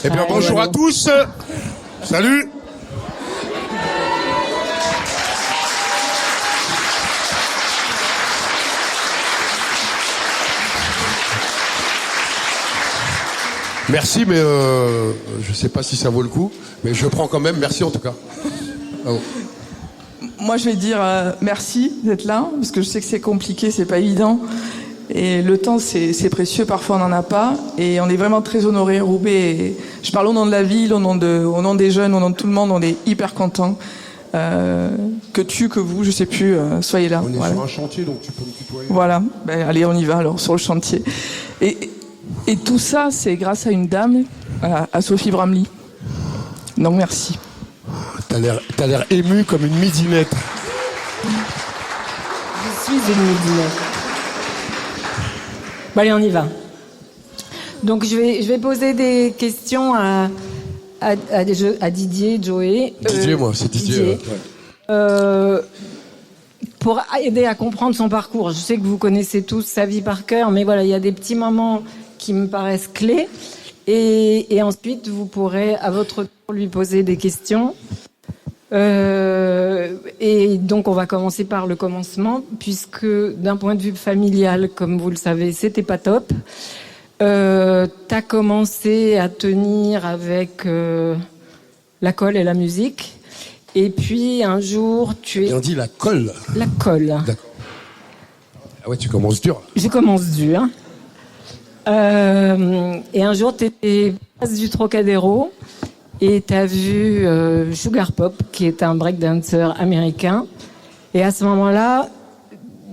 Eh bien, bonjour à tous. Salut. Merci, mais je sais pas si ça vaut le coup, mais je prends quand même. Merci en tout cas. Bravo. Moi, je vais dire merci d'être là, parce que je sais que c'est compliqué, c'est pas évident. Et le temps, c'est précieux, parfois on n'en a pas. Et on est vraiment très honorés, Roubaix. Et je parle au nom de la ville, au nom des jeunes, au nom de tout le monde, on est hyper contents. Que vous, je sais plus, soyez là. On est voilà. sur un chantier, donc tu peux me tutoyer. Voilà, allez, on y va alors, sur le chantier. Et tout ça, c'est grâce à une dame, à Sophie Bramley. Donc merci. T'as l'air ému comme une midinette. Je suis une midinette. Bon, allez, on y va. Donc, je vais poser des questions à Didier, Joey. Didier, moi, c'est Didier. Ouais. Pour aider à comprendre son parcours. Je sais que vous connaissez tous sa vie par cœur, mais voilà, il y a des petits moments qui me paraissent clés. Et ensuite, vous pourrez, à votre tour, lui poser des questions. Et donc, on va commencer par le commencement, puisque d'un point de vue familial, comme vous le savez, c'était pas top. T'as commencé à tenir avec la colle et la musique. Et puis, un jour, tu es... Bien dit, la colle. La colle. D'accord. Ah ouais, tu commences dur. Je commence dur. Et un jour, tu étais place du Trocadéro et tu as vu Sugar Pop, qui est un breakdancer américain. Et à ce moment-là,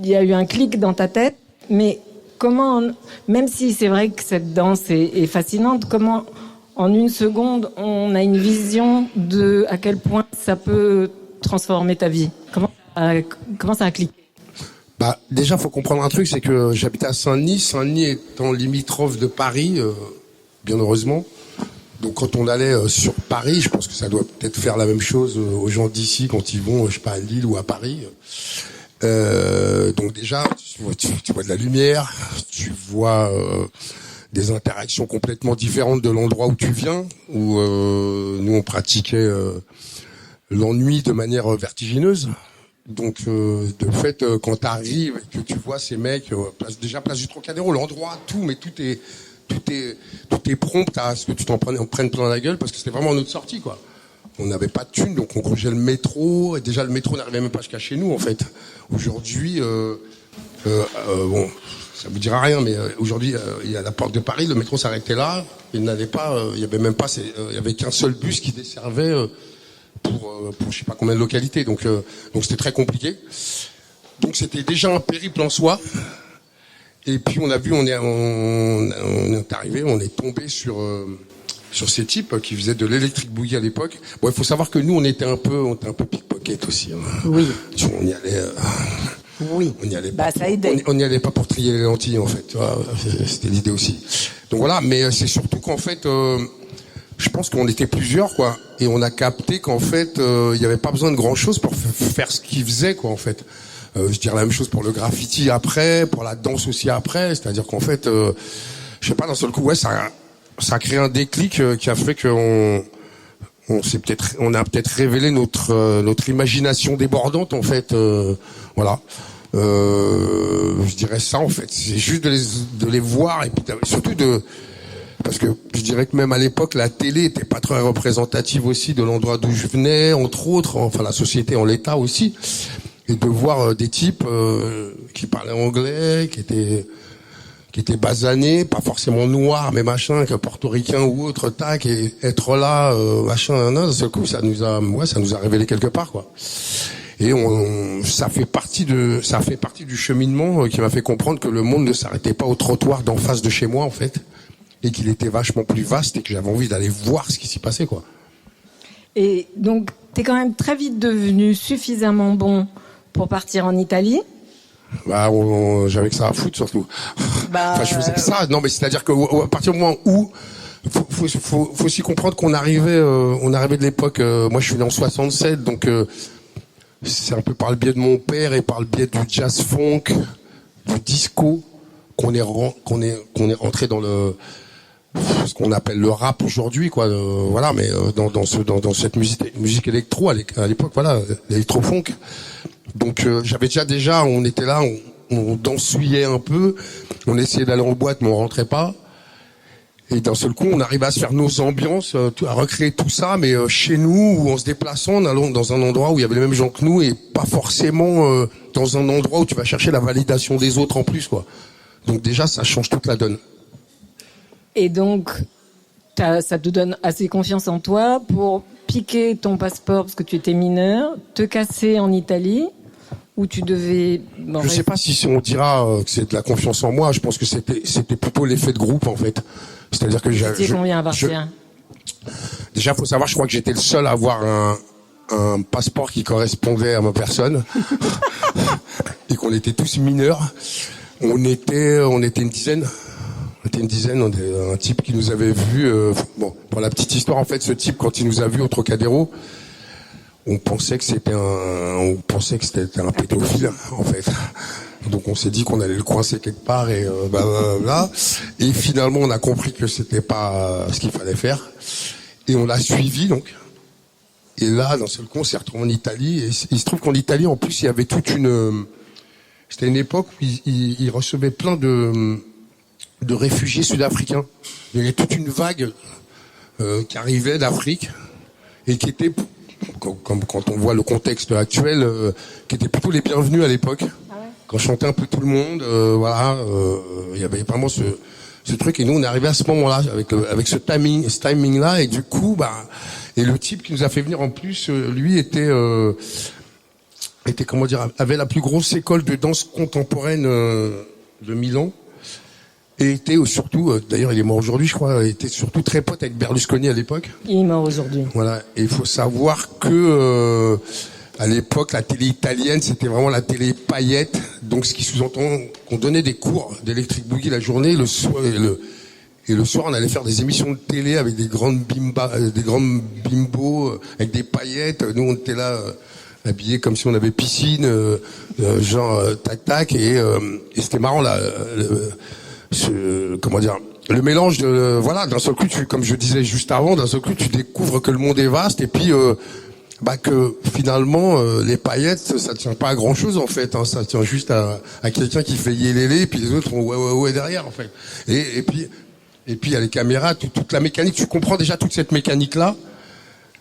il y a eu un clic dans ta tête. Mais comment, même si c'est vrai que cette danse est fascinante, comment, en une seconde, on a une vision de à quel point ça peut transformer ta vie? Comment ça a cliqué? Bah, déjà, faut comprendre un truc, c'est que j'habitais à Saint-Denis. Saint-Denis étant limitrophe de Paris, bien heureusement. Donc, quand on allait sur Paris, je pense que ça doit peut-être faire la même chose aux gens d'ici quand ils vont, je sais pas, à Lille ou à Paris. Donc déjà, tu vois de la lumière, tu vois des interactions complètement différentes de l'endroit où tu viens, où nous on pratiquait l'ennui de manière vertigineuse. Donc de fait, quand t'arrives et que tu vois ces mecs, place du Trocadéro, l'endroit, tout, mais tout est prompt à ce que tu t'en prennes plein la gueule, parce que c'était vraiment notre sortie, quoi. On n'avait pas de thunes, donc on congeait le métro, et déjà le métro n'arrivait même pas jusqu'à chez nous, en fait. Aujourd'hui, bon, ça vous dira rien, mais aujourd'hui, il y a la porte de Paris, le métro s'arrêtait là, il n'avait pas, il y avait même pas, il y avait qu'un seul bus qui desservait pour je sais pas combien de localités, donc c'était très compliqué. Donc c'était déjà un périple en soi. Et puis on a vu, on est arrivé, on est tombé sur ces types qui faisaient de l'électrique bouillie à l'époque. Bon, il faut savoir que nous on était un peu pickpocket aussi. Hein. Oui. On y allait. Oui. On y allait bah, pas. Ça aidait. On n'y allait pas pour trier les lentilles, en fait. Tu vois, c'était l'idée aussi. Donc voilà, mais c'est surtout qu'en fait, je pense qu'on était plusieurs, quoi, et on a capté qu'en fait, il n'y avait pas besoin de grand chose pour faire ce qu'ils faisaient, quoi, en fait. Je dirais la même chose pour le graffiti après, pour la danse aussi après. C'est-à-dire qu'en fait, je sais pas, d'un seul coup, ouais, ça a créé un déclic qui a fait qu'on a peut-être révélé notre imagination débordante, en fait. Voilà. Je dirais ça, en fait. C'est juste de les voir, et puis surtout parce que je dirais que même à l'époque, la télé était pas très représentative aussi de l'endroit d'où je venais, entre autres, enfin la société en l'état aussi, et de voir des types qui parlaient anglais, qui étaient basanés, pas forcément noirs, mais machin, que portoricains ou autres, tac, et être là, machin, d'un seul coup, ça nous a révélé quelque part, quoi. Et ça fait partie du cheminement qui m'a fait comprendre que le monde ne s'arrêtait pas au trottoir d'en face de chez moi, en fait, et qu'il était vachement plus vaste, et que j'avais envie d'aller voir ce qui s'y passait, quoi. Et donc, t'es quand même très vite devenu suffisamment bon pour partir en Italie. Bah, j'avais que ça à foutre, surtout. Enfin, je faisais ça. Non, mais c'est-à-dire que à partir du moment où faut aussi comprendre qu'on arrivait de l'époque. Moi, je suis né en 67, donc c'est un peu par le biais de mon père et par le biais du jazz funk, du disco, qu'on est rentré dans ce qu'on appelle le rap aujourd'hui, quoi. Voilà, mais dans cette musique électro à l'époque, voilà, l'électro-funk. Donc j'avais déjà, on était là, on dansouillait un peu, on essayait d'aller en boîte, mais on rentrait pas. Et d'un seul coup, on arrivait à se faire nos ambiances, à recréer tout ça, mais chez nous, ou en se déplaçant, en allant dans un endroit où il y avait les mêmes gens que nous, et pas forcément dans un endroit où tu vas chercher la validation des autres en plus, quoi. Donc déjà, ça change toute la donne. Et donc, ça te donne assez confiance en toi pour piquer ton passeport parce que tu étais mineur, te casser en Italie, où tu devais... Je sais pas si on dira que c'est de la confiance en moi. Je pense que c'était plutôt l'effet de groupe, en fait. C'est-à-dire que combien à partir déjà, faut savoir, je crois que j'étais le seul à avoir un passeport qui correspondait à ma personne. Et qu'on était tous mineurs. On était une dizaine. On était une dizaine, un type qui nous avait vu. Bon, pour la petite histoire, en fait, ce type, quand il nous a vus au Trocadéro, on pensait que c'était un pédophile, en fait. Donc on s'est dit qu'on allait le coincer quelque part et là. Et finalement, on a compris que c'était pas ce qu'il fallait faire. Et on l'a suivi, donc. Et là, d'un seul coup, on s'est retrouvé en Italie. Et il se trouve qu'en Italie, en plus, il y avait c'était une époque où ils recevaient plein de réfugiés sud-africains. Il y avait toute une vague qui arrivait d'Afrique et qui était, comme quand on voit le contexte actuel, qui étaient plutôt les bienvenus à l'époque. Ah ouais. Quand chantait un peu tout le monde, voilà, il y avait vraiment ce truc. Et nous, on est arrivé à ce moment-là avec ce timing-là. Et du coup, et le type qui nous a fait venir en plus, lui était comment dire, avait la plus grosse école de danse contemporaine de Milan. Et était surtout, d'ailleurs il est mort aujourd'hui je crois, était surtout très pote avec Berlusconi à l'époque. Il est mort aujourd'hui. Voilà, et il faut savoir que à l'époque la télé italienne c'était vraiment la télé paillette, donc ce qui sous-entend qu'on donnait des cours d'Electric Boogie la journée, le soir et le soir on allait faire des émissions de télé avec des grandes bimbos avec des paillettes. Nous on était là habillés comme si on avait piscine, genre tac tac et c'était marrant là. Comment dire, le mélange de voilà, d'un seul coup comme je disais juste avant, d'un seul coup tu découvres que le monde est vaste et puis que finalement les paillettes ça tient pas à grand chose en fait, hein, ça tient juste à quelqu'un qui fait yélélé et puis les autres font ouais derrière en fait. Et puis il y a les caméras, toute la mécanique, tu comprends déjà toute cette mécanique là.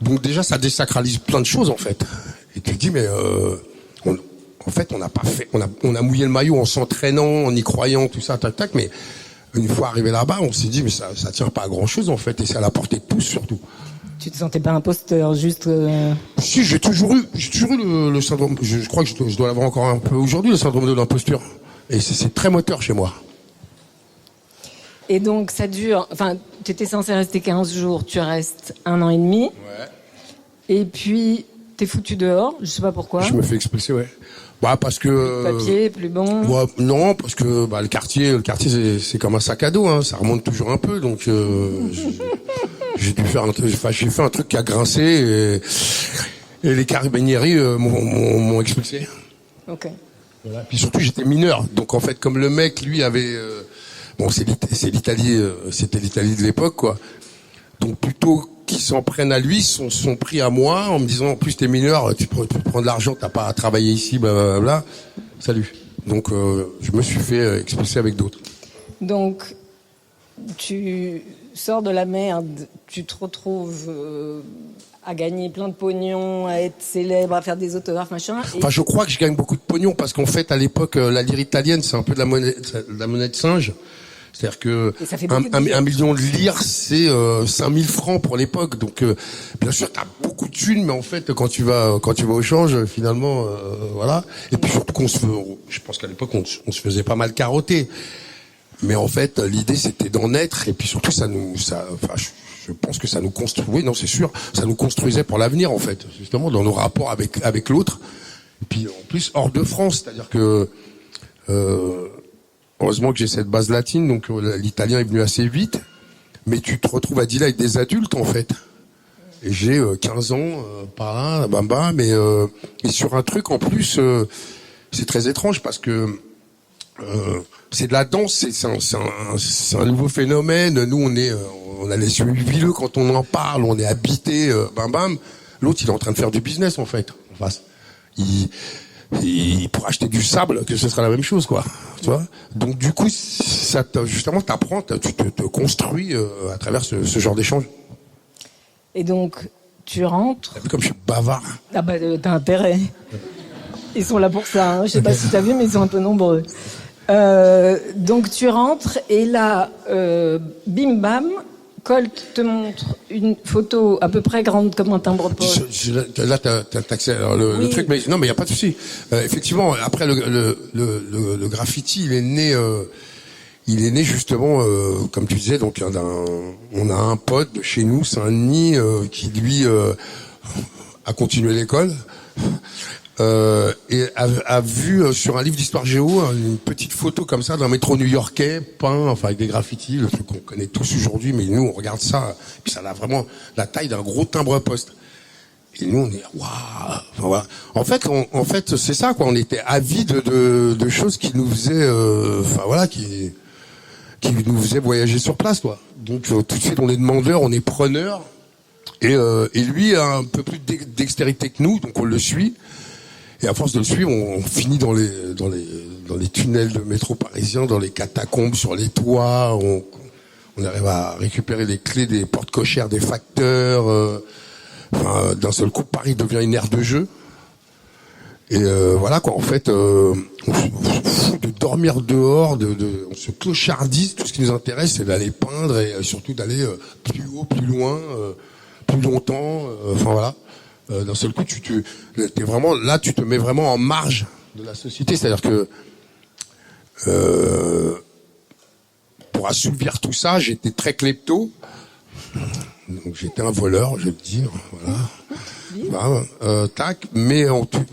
Donc déjà ça désacralise plein de choses en fait. Et tu te dis mais en fait, on n'a pas fait, on a mouillé le maillot en s'entraînant, en y croyant, tout ça, tac, tac, mais une fois arrivé là-bas, on s'est dit, mais ça tient pas à grand chose, en fait, et c'est à la portée de tous, surtout. Tu te sentais pas imposteur, juste, Si, j'ai toujours eu le syndrome, je crois que je dois l'avoir encore un peu aujourd'hui, le syndrome de l'imposture. Et c'est très moteur chez moi. Et donc, ça dure, enfin, tu étais censé rester 15 jours, tu restes 1 an et demi. Ouais. Et puis, t'es foutu dehors, je sais pas pourquoi. Je me fais expulser, ouais. Parce que plus de papier, plus bon. Ouais, non, parce que le quartier c'est comme un sac à dos, hein, ça remonte toujours un peu, donc j'ai dû faire j'ai fait un truc qui a grincé et les carabinieri m'ont expulsé. Ok. Voilà. Puis surtout j'étais mineur, donc en fait comme le mec lui avait c'est l'Italie, c'était l'Italie de l'époque quoi. Donc plutôt qu'ils s'en prennent à lui, sont pris à moi en me disant en plus t'es mineur, tu prends de l'argent, t'as pas à travailler ici, blablabla. Salut. Donc je me suis fait expulser avec d'autres. Donc tu sors de la merde, tu te retrouves à gagner plein de pognon, à être célèbre, à faire des autographes, machin. Enfin je crois que je gagne beaucoup de pognon parce qu'en fait à l'époque la lire italienne c'est un peu de la monnaie de singe. C'est-à-dire que 1 million de lire, c'est 5000 francs pour l'époque. Donc, bien sûr, t'as beaucoup de thunes, mais en fait, quand tu vas au change, finalement, voilà. Et puis surtout je pense qu'à l'époque, on se faisait pas mal carotter. Mais en fait, l'idée, c'était d'en être. Et puis surtout, je pense que ça nous construisait. Oui, non, c'est sûr, ça nous construisait pour l'avenir, en fait, justement, dans nos rapports avec l'autre. Et puis, en plus, hors de France, c'est-à-dire que. Heureusement que j'ai cette base latine, donc l'italien est venu assez vite. Mais tu te retrouves à dealer avec des adultes, en fait. Et j'ai 15 ans, par là, mais et sur un truc, en plus, c'est très étrange, parce que c'est de la danse, c'est un nouveau phénomène. Nous, on a les yeux huileux quand on en parle, on est habité, bam bam. L'autre, il est en train de faire du business en fait. En face, il pour acheter du sable, que ce sera la même chose, quoi. Tu vois. Donc du coup, justement, tu te construis à travers ce genre d'échange. Et donc, tu rentres. T'as vu comme je suis bavard. Ah bah, t'as intérêt. Ils sont là pour ça. Hein. Je sais pas si t'as vu, mais ils sont un peu nombreux. Donc tu rentres et là, bim bam, Colt te montre une photo à peu près grande comme un timbre-poste. Là, t'as accès. Alors, le truc, mais non, mais y a pas de souci. Effectivement, après le graffiti, il est né justement, comme tu disais, donc on a un pote de chez nous, Saint-Denis, qui lui a continué l'école. Et a vu sur un livre d'histoire géo une petite photo comme ça d'un métro new-yorkais peint, enfin avec des graffitis, le truc qu'on connaît tous aujourd'hui, mais nous on regarde ça, puis ça a vraiment la taille d'un gros timbre-poste. Et nous on est waouh. Enfin, voilà. En fait c'est ça quoi, on était avides de choses qui nous faisaient, enfin voilà, qui nous faisaient voyager sur place quoi. Donc tout de suite on est demandeur, on est preneur, et lui a un peu plus d'extérité que nous, donc on le suit. Et à force de le suivre, on finit dans les tunnels de métro parisien, dans les catacombes, sur les toits. On arrive à récupérer les clés des portes cochères des facteurs. Enfin, d'un seul coup, Paris devient une aire de jeu. Et voilà quoi. En fait, on se fout de dormir dehors, on se clochardise. Tout ce qui nous intéresse, c'est d'aller peindre et surtout d'aller plus haut, plus loin, plus longtemps. Enfin voilà. D'un seul coup, t'es vraiment là, tu te mets vraiment en marge de la société, c'est-à-dire que pour assouvir tout ça, j'étais très klepto, donc j'étais un voleur, je vais te dire, voilà. Tac, mais en tout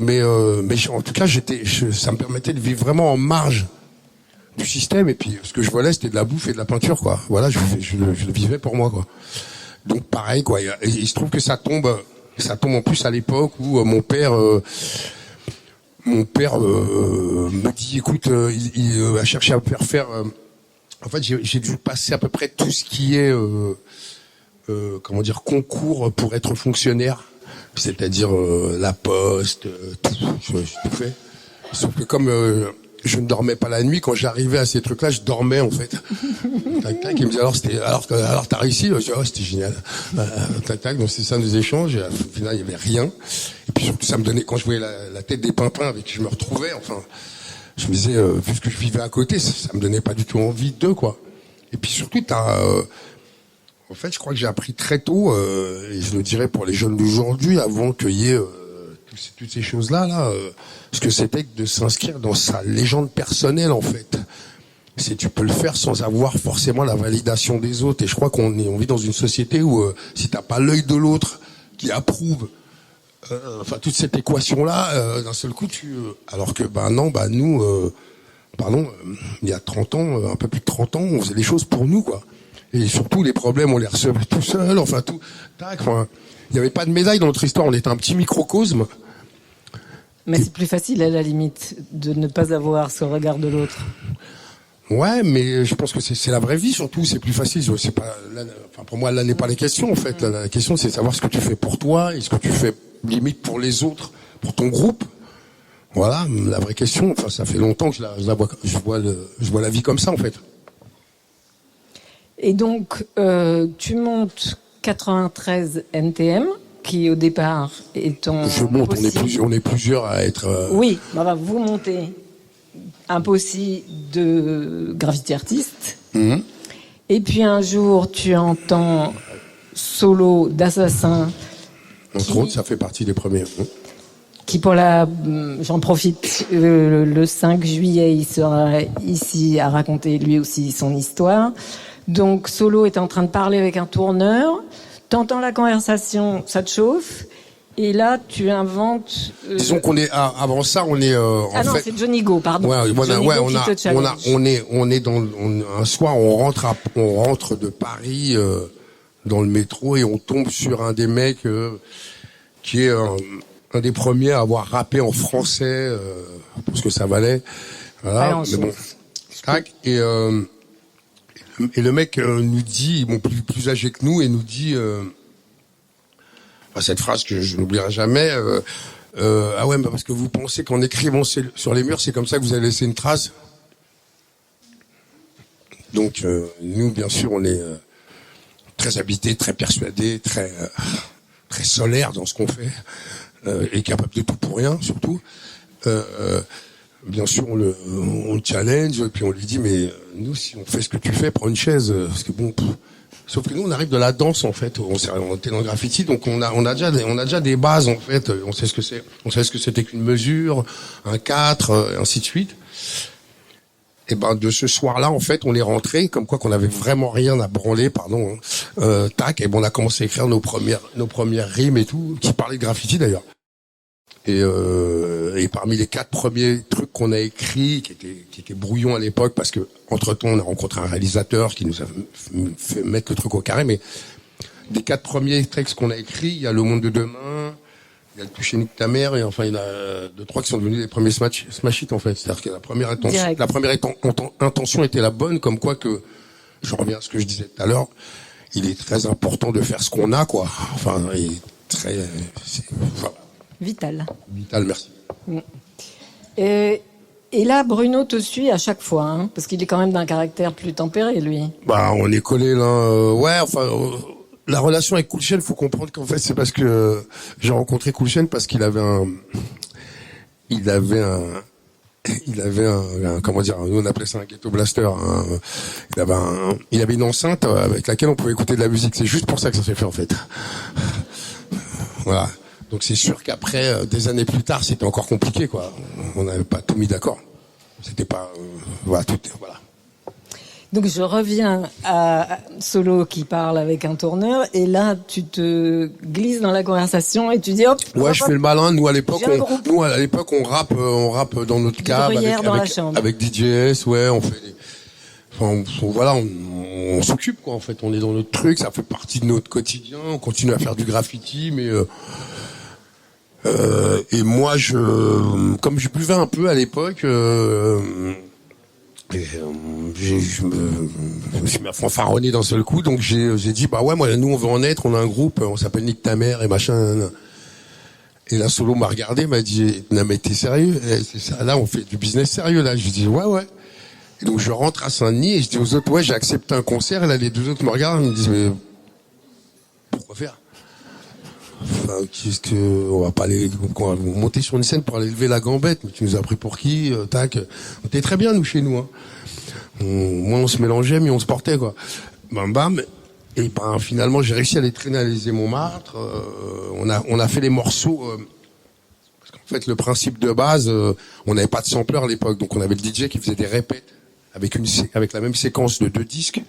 cas, ça me permettait de vivre vraiment en marge du système, et puis ce que je volais, c'était de la bouffe et de la peinture, quoi. Voilà, je le vivais pour moi, quoi. Donc pareil, quoi. Il se trouve que ça tombe en plus à l'époque où mon père me dit, écoute, il a cherché à me faire. En fait, j'ai dû passer à peu près tout ce qui est, concours pour être fonctionnaire, c'est-à-dire la poste, tout. J'ai tout fait. Sauf que comme je ne dormais pas la nuit, quand j'arrivais à ces trucs-là, je dormais en fait. Tac tac, il me dit alors t'as réussi, je dis c'était génial. Tac tac, donc c'est ça nos échanges. Et au final il y avait rien. Et puis surtout ça me donnait, quand je voyais la tête des pimpins avec qui je me retrouvais, enfin je me disais vu ce que je vivais à côté, ça me donnait pas du tout envie d'eux quoi. Et puis surtout en fait je crois que j'ai appris très tôt et je le dirais pour les jeunes d'aujourd'hui avant qu'il y ait toutes ces choses-là, ce que c'était que de s'inscrire dans sa légende personnelle, en fait. Tu peux le faire sans avoir forcément la validation des autres. Et je crois qu'on vit dans une société où, si t'as pas l'œil de l'autre qui approuve, toute cette équation-là, d'un seul coup, alors que, nous, il y a 30 ans, un peu plus de 30 ans, on faisait les choses pour nous, quoi. Et surtout, les problèmes, on les recevait tout seul, il n'y avait pas de médaille dans notre histoire, on était un petit microcosme. Mais c'est plus facile, à la limite, de ne pas avoir ce regard de l'autre. Ouais, mais je pense que c'est la vraie vie, surtout, c'est plus facile. C'est pas, pour moi, là n'est pas la question, en fait. La question, c'est de savoir ce que tu fais pour toi et ce que tu fais, limite, pour les autres, pour ton groupe. Voilà, la vraie question. Enfin, ça fait longtemps que je vois la vie comme ça, en fait. Et donc, tu montes 93 NTM, qui au départ est ton... Je monte, on est plusieurs à être... Oui, vous montez un possi de graffiti artiste. Mm-hmm. Et puis un jour, tu entends Solo d'Assassin. Entre autres, ça fait partie des premiers. Qui j'en profite, le 5 juillet, il sera ici à raconter lui aussi son histoire. Donc Solo est en train de parler avec un tourneur. T'entends la conversation, ça te chauffe, et là tu inventes. Disons qu'on est avant ça, on est non, c'est Johnny Go, pardon. On est dans un soir, on rentre de Paris dans le métro et on tombe sur un des mecs qui est un des premiers à avoir rappé en français pour ce que ça valait. Voilà, mais bon. Tac, et le mec nous dit, bon, plus âgé que nous, et nous dit cette phrase que je n'oublierai jamais. Ah ouais, mais parce que vous pensez qu'en écrivant sur les murs, c'est comme ça que vous allez laisser une trace. Donc nous, bien sûr, on est très habités, très persuadés, très solaires dans ce qu'on fait, et capables de tout pour rien, surtout. Bien sûr, on le challenge, et puis on lui dit, mais nous, si on fait ce que tu fais, prends une chaise, parce que bon. Sauf que nous, on arrive de la danse, en fait. On était dans le graffiti, donc on a déjà des bases, en fait. On sait ce que c'est. On sait ce que c'était qu'une mesure, un 4, et ainsi de suite. Et ben, de ce soir-là, en fait, on est rentré, comme quoi qu'on avait vraiment rien à branler, pardon. Tac, et bon, on a commencé à écrire nos premières rimes et tout, qui parlaient de graffiti, d'ailleurs. Et parmi les 4 premiers trucs qu'on a écrits, qui étaient brouillons à l'époque, parce que entre-temps on a rencontré un réalisateur qui nous a fait mettre le truc au carré, mais des 4 premiers textes qu'on a écrits, il y a Le Monde de Demain, il y a Le Toucher Nique ta mère, et enfin il y en a 2-3 qui sont devenus les premiers smash hits, en fait. C'est-à-dire que la première intention était la bonne, comme quoi que, je reviens à ce que je disais tout à l'heure, il est très important de faire ce qu'on a, quoi. Enfin, il est très, voilà. Vital, merci. Et là, Bruno te suit à chaque fois, hein, parce qu'il est quand même d'un caractère plus tempéré, lui. Bah, on est collé là. Ouais, enfin, la relation avec Cool Chain, faut comprendre qu'en fait, c'est parce que j'ai rencontré Cool Chain parce qu'il avait un, comment dire, nous on appelait ça un ghetto blaster. Il avait une enceinte avec laquelle on pouvait écouter de la musique. C'est juste pour ça que ça s'est fait, en fait. Voilà. Donc c'est sûr qu'après, des années plus tard, c'était encore compliqué, quoi. On n'avait pas tout mis d'accord. C'était pas, voilà. Donc je reviens à Solo qui parle avec un tourneur, et là tu te glisses dans la conversation et tu dis hop. Ouais, je fais le malin. Nous à l'époque, on rappe dans notre cave avec DJS. Ouais, on fait. Voilà, on s'occupe, quoi. En fait, on est dans notre truc, ça fait partie de notre quotidien. On continue à faire du graffiti, mais et moi, comme je buvais un peu à l'époque, je me suis fanfaronné d'un seul coup, donc j'ai dit bah ouais, moi nous on veut en être, on a un groupe, on s'appelle Nique ta mère et machin. Et là Solo m'a regardé, m'a dit non mais t'es sérieux? C'est ça, là on fait du business sérieux là. Je dis ouais. Et donc je rentre à Saint-Denis et je dis aux autres ouais, j'ai accepté un concert, et là les 2 autres me regardent, ils me disent mais pourquoi faire? Enfin, qu'est-ce que on va pas aller monter sur une scène pour aller lever la gambette, mais tu nous as pris pour qui? Tac, on était très bien nous chez nous, hein. Moi on se mélangeait mais on se portait, quoi. Bam, et ben finalement j'ai réussi à les traîner à l'Élysée-Montmartre. On a fait les morceaux parce qu'en fait le principe de base, on n'avait pas de sampler à l'époque, donc on avait le DJ qui faisait des répètes avec la même séquence de 2 disques,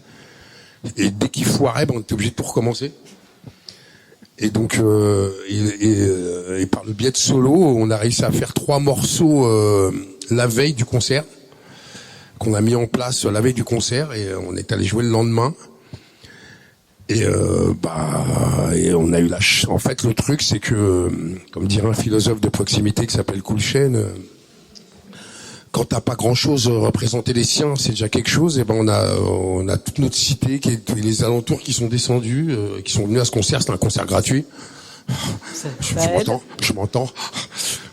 et dès qu'il foirait, ben on était obligé de tout recommencer. Et donc, et par le biais de Solo, on a réussi à faire 3 morceaux la veille du concert, qu'on a mis en place la veille du concert, et on est allé jouer le lendemain. Et et on a eu en fait, le truc, c'est que, comme dirait un philosophe de proximité qui s'appelle Cool Chain, quand t'as pas grand-chose représenter les siens, c'est déjà quelque chose. Et ben on a toute notre cité, les alentours qui sont descendus, qui sont venus à ce concert. C'était un concert gratuit. Je m'entends.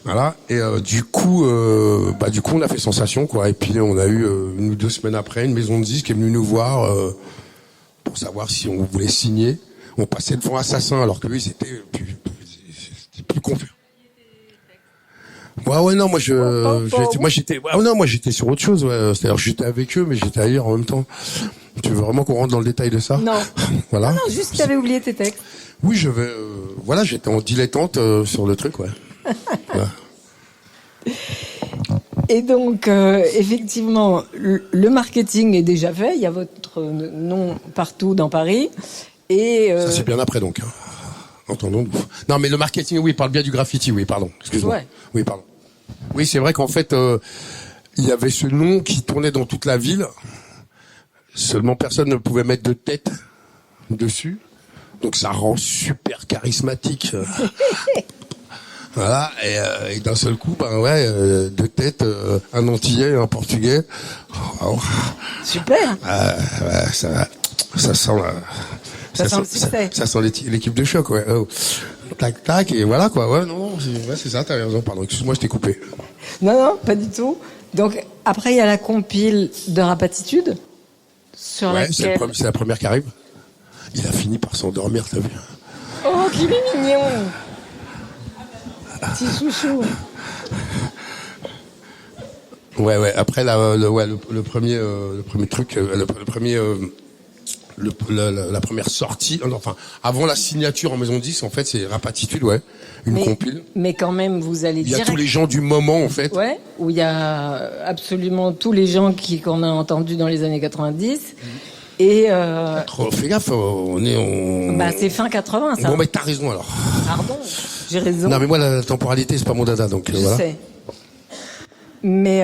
Voilà. Et du coup, on a fait sensation, quoi. Et puis on a eu 1 ou 2 semaines après une maison de disques qui est venue nous voir pour savoir si on voulait signer. On passait devant Assassin, alors que lui c'était plus confus. Ouais, non, moi j'étais sur autre chose, ouais. C'est-à-dire que j'étais avec eux, mais j'étais ailleurs en même temps. Tu veux vraiment qu'on rentre dans le détail de ça? Non. Voilà. Non, juste que t'avais oublié tes textes. Oui, j'étais en dilettante sur le truc, ouais. Voilà. Et donc, effectivement, le marketing est déjà fait. Il y a votre nom partout dans Paris. Et ça c'est bien après, donc. Hein. Entendons. Non, mais le marketing, oui, par le biais du graffiti, oui, pardon. Excuse-moi. Ouais. Oui, pardon. Oui, c'est vrai qu'en fait, il y avait ce nom qui tournait dans toute la ville. Seulement personne ne pouvait mettre de tête dessus. Donc ça rend super charismatique. Voilà, et d'un seul coup, ben ouais, deux têtes, un Antillais et un Portugais. Oh, Super. ouais, ça sent Ça sent le succès. ça sent l'équipe de choc, ouais. Oh. Tac, tac, et voilà quoi. Ouais, non, c'est ça, t'as raison, pardon, excuse-moi, je t'ai coupé. Non, pas du tout. Donc, après, il y a la compile de Rapatitude, sur Ouais, laquelle... c'est la première qui arrive. Il a fini par s'endormir, t'as vu? Oh, qu'il est mignon. Petit chouchou. Ouais. Après, le premier truc, la première sortie, enfin, avant la signature en maison 10, en fait, c'est Rapatitude, ouais, une compile. Mais quand même, vous allez Il y a direct... tous les gens du moment, en fait. Ouais, où il y a absolument tous les gens qu'on a entendus dans les années 90. Et Fais gaffe, bah, c'est fin 80, ça. Bon, mais t'as raison, alors. Pardon, j'ai raison. Non, mais moi, la temporalité, c'est pas mon dada, donc Je voilà. sais. Mais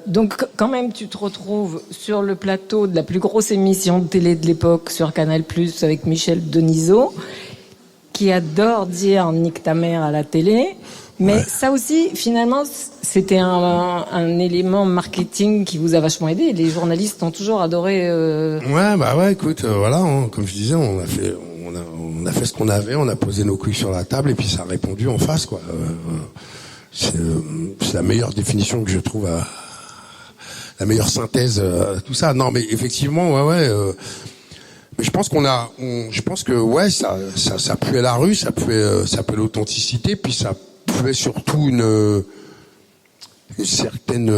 donc quand même, tu te retrouves sur le plateau de la plus grosse émission de télé de l'époque sur Canal+ avec Michel Denisot, qui adore dire nique ta mère à la télé. Mais Ouais. ça aussi, finalement, c'était un élément marketing qui vous a vachement aidé. Les journalistes ont toujours adoré. Ouais, bah ouais, écoute, voilà, hein, comme je disais, on a fait ce qu'on avait, on a posé nos couilles sur la table et puis ça a répondu en face, quoi. C'est la meilleure définition que je trouve, la meilleure synthèse, tout ça. Non, mais effectivement, ouais. Mais je pense je pense que ouais, ça puait la rue, ça puait l'authenticité, puis ça puait surtout une certaine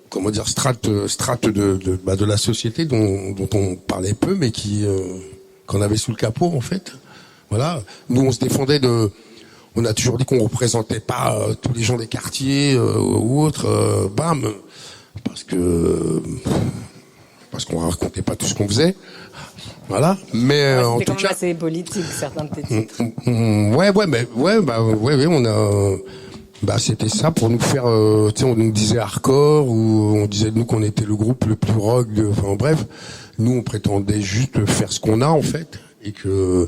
comment dire strate de la société dont on parlait peu, mais qu'on avait sous le capot en fait. Voilà, nous on se défendait on a toujours dit qu'on représentait pas tous les gens des quartiers ou autres, parce qu'on racontait pas tout ce qu'on faisait. Voilà, mais Ouais, en c'était tout quand même cas, assez politique, certains de tes titres. C'était ça pour nous faire, tu sais, on nous disait hardcore ou on disait nous qu'on était le groupe le plus rock. Enfin bref, nous on prétendait juste faire ce qu'on a en fait et que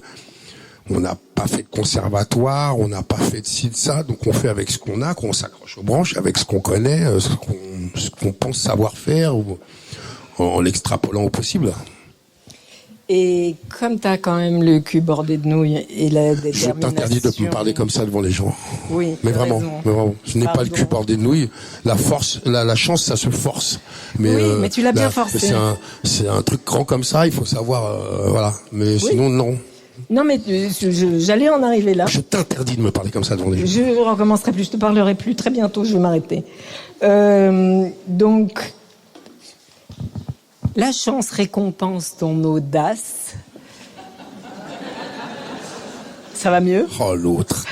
on n'a pas fait de conservatoire, on n'a pas fait de ci de ça, donc on fait avec ce qu'on a, qu'on s'accroche aux branches, avec ce qu'on connaît, ce qu'on pense savoir faire, ou en l'extrapolant au possible. Et comme tu as quand même le cul bordé de nouilles et la détermination... Je t'interdis de me parler comme ça devant les gens. Oui, Mais t'as vraiment, raison. mais vraiment. Je n'ai pas le Pardon. cul bordé de nouilles. La force, la chance, ça se force. Mais, Oui, mais tu l'as bien forcé. C'est un truc grand comme ça, il faut savoir, voilà. Mais sinon, non. Non, mais j'allais en arriver là. Je t'interdis de me parler comme ça devant les gens. Je ne recommencerai plus, je te parlerai plus. Très bientôt, je vais m'arrêter. Donc, la chance récompense ton audace. Ça va mieux? Oh, l'autre.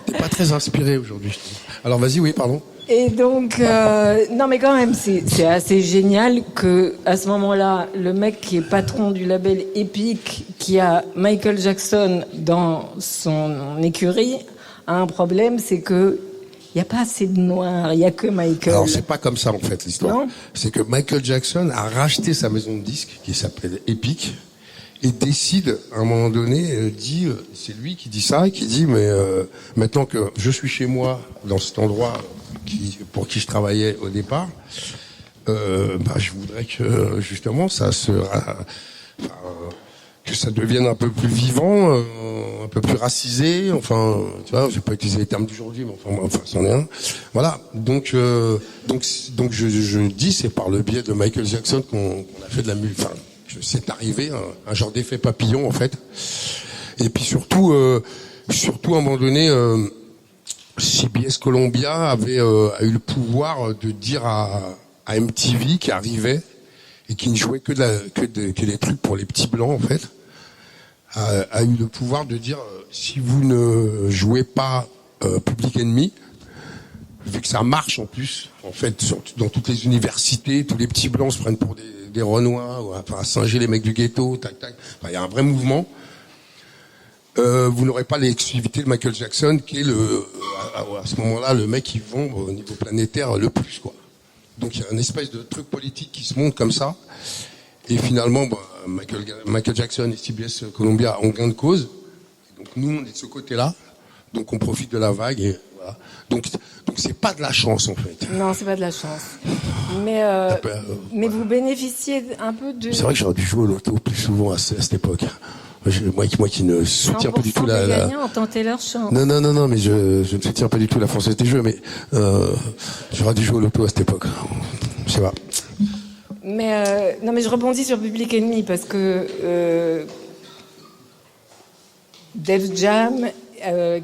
T'es pas très inspiré aujourd'hui, je trouve. Alors, vas-y, oui, pardon. Et donc, non mais quand même, c'est assez génial que à ce moment-là, le mec qui est patron du label Epic, qui a Michael Jackson dans son écurie, a un problème, c'est que il y a pas assez de noirs, il y a que Michael. Alors, c'est pas comme ça, en fait, l'histoire. Non. C'est que Michael Jackson a racheté sa maison de disques, qui s'appelle Epic, et décide, à un moment donné, c'est lui qui dit ça, qui dit, mais maintenant que je suis chez moi, dans cet endroit pour qui je travaillais au départ, je voudrais que, justement, que ça devienne un peu plus vivant, un peu plus racisé, enfin, tu vois, j'ai pas utilisé les termes d'aujourd'hui, mais enfin, c'en est un. Voilà. Donc, je dis, c'est par le biais de Michael Jackson qu'on a fait de la musique, enfin, c'est arrivé, un genre d'effet papillon, en fait. Et puis surtout, à un moment donné, CBS Columbia a eu le pouvoir de dire à MTV qui arrivait et qui ne jouait que des trucs pour les petits blancs, en fait, a eu le pouvoir de dire si vous ne jouez pas Public Enemy, vu que ça marche en plus, en fait, dans toutes les universités, tous les petits blancs se prennent pour des Renois, enfin, à singer les mecs du ghetto, tac tac. Enfin, il y a un vrai mouvement. Vous n'aurez pas l'exclusivité de Michael Jackson, qui est à ce moment-là le mec qui vend au niveau planétaire le plus, quoi. Donc il y a une espèce de truc politique qui se monte comme ça. Et finalement, Michael Jackson et CBS Columbia ont gain de cause. Donc nous, on est de ce côté-là. donc on profite de la vague et voilà. Donc c'est pas de la chance en fait. Non, c'est pas de la chance. Mais vous bénéficiez un peu de... C'est vrai que j'aurais dû jouer au loto plus souvent à cette époque. Moi qui ne soutiens pas du tout la... gagnants, tentez leur chance. Non, mais je ne soutiens pas du tout la Française des Jeux, mais j'aurais dû jouer au loto à cette époque. Je sais pas. Mais non, mais je rebondis sur Public Enemy parce que Def Jam,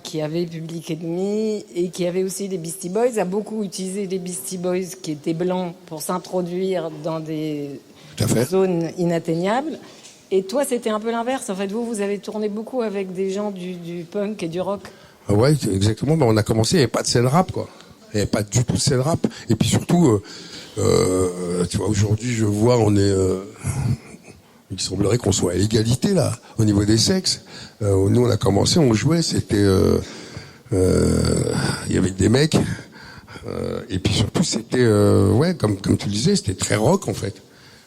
qui avait Public Enemy et qui avait aussi les Beastie Boys, a beaucoup utilisé les Beastie Boys qui étaient blancs pour s'introduire dans des zones inatteignables. Et toi, c'était un peu l'inverse. En fait, vous avez tourné beaucoup avec des gens du punk et du rock. Ah ouais, exactement. Ben, on a commencé, il n'y avait pas de scène rap, quoi. Il n'y avait pas du tout de scène rap. Et puis surtout, tu vois, aujourd'hui, je vois, il semblerait qu'on soit à égalité, là, au niveau des sexes. Nous, on a commencé, on jouait, c'était... il y avait des mecs. Et puis surtout, c'était... ouais, comme tu le disais, c'était très rock, en fait.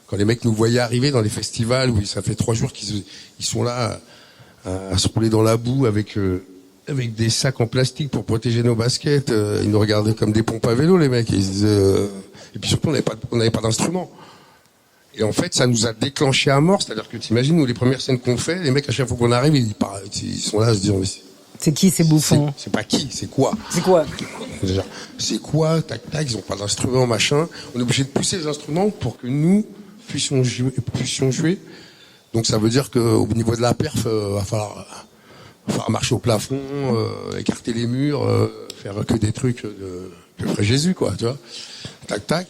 Quand les mecs nous voyaient arriver dans les festivals où ça fait 3 jours qu'ils sont là à se rouler dans la boue avec des sacs en plastique pour protéger nos baskets, ils nous regardaient comme des pompes à vélo, les mecs. Et ils disaient, et puis surtout, on n'avait pas d'instrument. Et en fait, ça nous a déclenché à mort. C'est-à-dire que t'imagines, nous, les premières scènes qu'on fait, les mecs, à chaque fois qu'on arrive, ils sont là à se dire, mais c'est qui ces bouffons? C'est pas qui, c'est quoi? C'est quoi? C'est quoi? Tac, ils ont pas d'instrument, machin. On est obligé de pousser les instruments pour que nous puissions jouer. Donc ça veut dire qu'au niveau de la perf, va falloir marcher au plafond, écarter les murs, faire que des trucs que ferait Jésus, quoi, tu vois. Tac.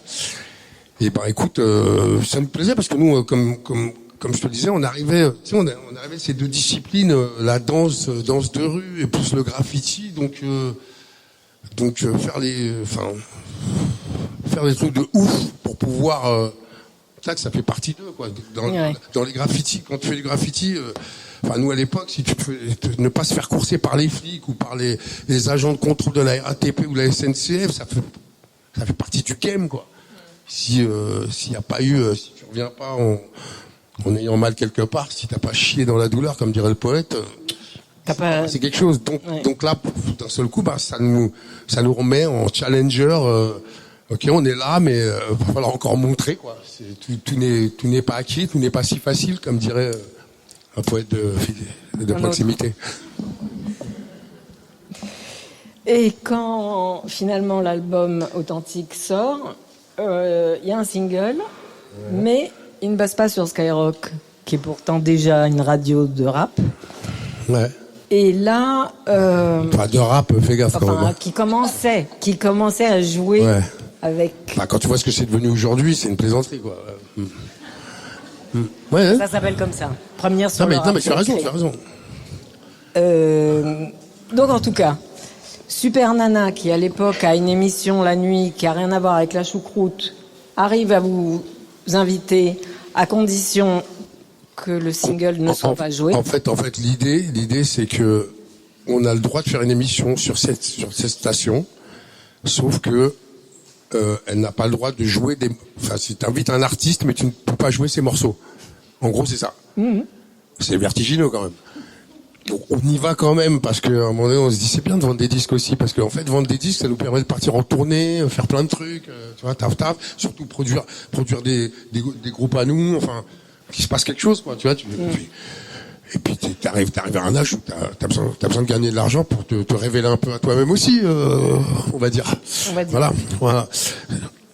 Et ben écoute, ça nous plaisait parce que nous, comme je te le disais, on arrivait de ces deux disciplines, la danse de rue et plus le graffiti, donc faire des trucs de ouf pour pouvoir ça fait partie d'eux, quoi. Dans les graffitis, quand tu fais du graffiti, nous à l'époque, si tu ne pas se faire courser par les flics ou par les agents de contrôle de la RATP ou la SNCF, ça fait partie du game, quoi. S'il y a pas eu, si tu reviens pas en ayant mal quelque part, si t'as pas chié dans la douleur, comme dirait le poète, c'est quelque chose. Donc là, d'un seul coup, ça nous remet en challenger. Ok, on est là, mais va falloir encore montrer, quoi. Tout n'est pas acquis, tout n'est pas si facile, comme dirait un poète de proximité. Et quand finalement l'album Authentique sort, il y a un single, mais il ne passe pas sur Skyrock, qui est pourtant déjà une radio de rap. Ouais. Et là, de rap, fais gaffe quand même. Qui commençait à jouer. Ouais. Avec... quand tu vois ce que c'est devenu aujourd'hui, c'est une plaisanterie, quoi. Ouais, ça s'appelle comme ça. Première sur non, mais tu as raison. Donc en tout cas, Super Nana, qui à l'époque a une émission la nuit qui a rien à voir avec la choucroute, arrive à vous inviter à condition que le single ne soit pas joué. En fait, l'idée, c'est que on a le droit de faire une émission sur cette station, sauf que elle n'a pas le droit de jouer si tu invites un artiste, mais tu ne peux pas jouer ses morceaux. En gros, c'est ça. Mm-hmm. C'est vertigineux, quand même. Donc, on y va quand même, parce qu'à un moment donné, on se dit, c'est bien de vendre des disques aussi, parce qu'en fait, vendre des disques, ça nous permet de partir en tournée, faire plein de trucs, tu vois, taf, surtout produire des groupes à nous, enfin, qu'il se passe quelque chose, quoi, tu vois, et puis t'arrives à un âge où t'as besoin de gagner de l'argent pour te révéler un peu à toi-même aussi, on va dire. Voilà.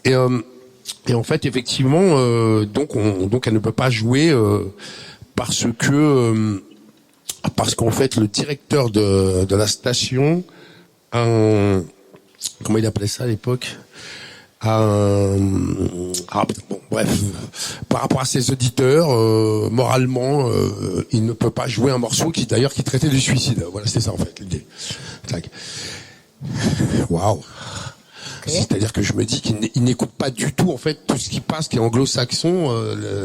Et en fait, effectivement, donc elle ne peut pas jouer parce qu'en fait le directeur de la station, comment il appelait ça à l'époque? Par rapport à ses auditeurs, moralement, il ne peut pas jouer un morceau qui traitait du suicide. Voilà, c'est ça en fait l'idée. Waouh. Okay. C'est-à-dire que je me dis qu'il n'écoute pas du tout en fait tout ce qui passe, qui est anglo-saxon,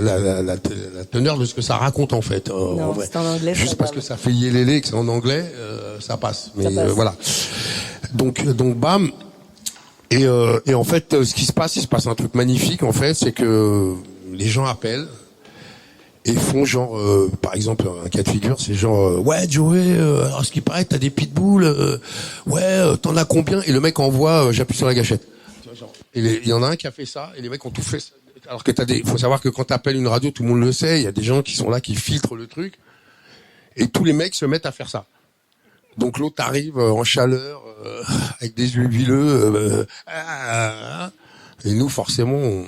la teneur de ce que ça raconte en fait. Non, c'est en anglais. Juste parce que ça fait yélélé, que c'est en anglais, ça passe. Mais voilà. Donc bam. Et en fait, ce qui se passe, il se passe un truc magnifique, en fait, c'est que les gens appellent et font genre, par exemple, un cas de figure, c'est genre, ouais Joey, alors ce qui paraît, t'as des pitbulls, ouais, t'en as combien? Et le mec envoie, j'appuie sur la gâchette. Et il y en a un qui a fait ça, et les mecs ont tout fait. Alors que faut savoir que quand t'appelles une radio, tout le monde le sait, il y a des gens qui sont là, qui filtrent le truc, et tous les mecs se mettent à faire ça. Donc l'autre arrive en chaleur, avec des yeux huileux, et nous forcément,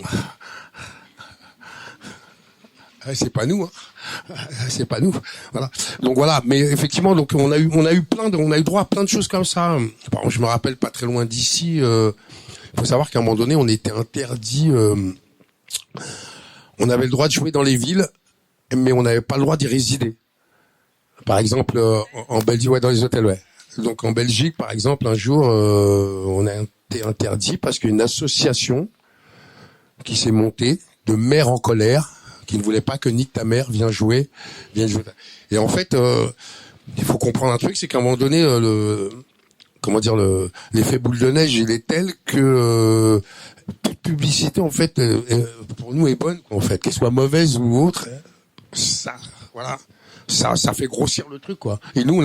c'est pas nous, hein. C'est pas nous. Voilà. Donc voilà. Mais effectivement, donc on a eu droit à plein de choses comme ça. Par exemple, je me rappelle pas très loin d'ici. Il faut savoir qu'à un moment donné, on était interdit. On avait le droit de jouer dans les villes, mais on n'avait pas le droit d'y résider. Par exemple, en Belgique, ouais, dans les hôtels, ouais. Donc en Belgique, par exemple, un jour, on a été interdit parce qu'une association qui s'est montée de mères en colère, qui ne voulait pas que Nique ta mère vienne jouer. Et en fait, il faut comprendre un truc, c'est qu'à un moment donné, l'effet boule de neige, il est tel que toute publicité, en fait, pour nous est bonne, en fait, qu'elle soit mauvaise ou autre, ça, voilà, ça fait grossir le truc, quoi. Et nous,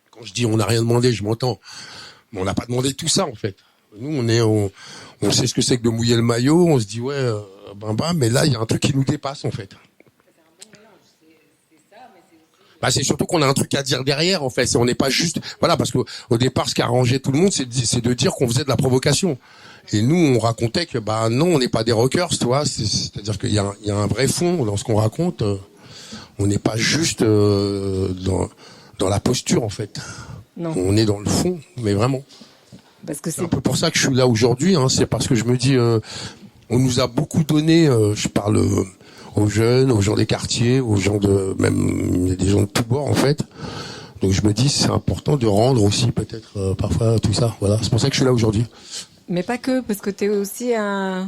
quand je dis on n'a rien demandé, je m'entends, mais on n'a pas demandé tout ça, en fait. Nous, on sait ce que c'est que de mouiller le maillot, on se dit ouais. Mais là, il y a un truc qui nous dépasse, en fait. C'est surtout qu'on a un truc à dire derrière, en fait. On n'est pas juste, voilà, parce que au départ, ce qui a arrangé tout le monde, c'est de dire qu'on faisait de la provocation. Et nous, on racontait que, non, on n'est pas des rockers, tu vois. C'est-à-dire qu'il y a un vrai fond dans ce qu'on raconte. On n'est pas juste dans la posture, en fait. Non. On est dans le fond, mais vraiment. Parce que c'est un peu pour ça que je suis là aujourd'hui. Hein, c'est parce que je me dis. On nous a beaucoup donné, je parle aux jeunes, aux gens des quartiers, aux gens même il y a des gens de tous bords en fait. Donc je me dis c'est important de rendre aussi peut-être parfois tout ça. Voilà, c'est pour ça que je suis là aujourd'hui. Mais pas que, parce que tu es aussi un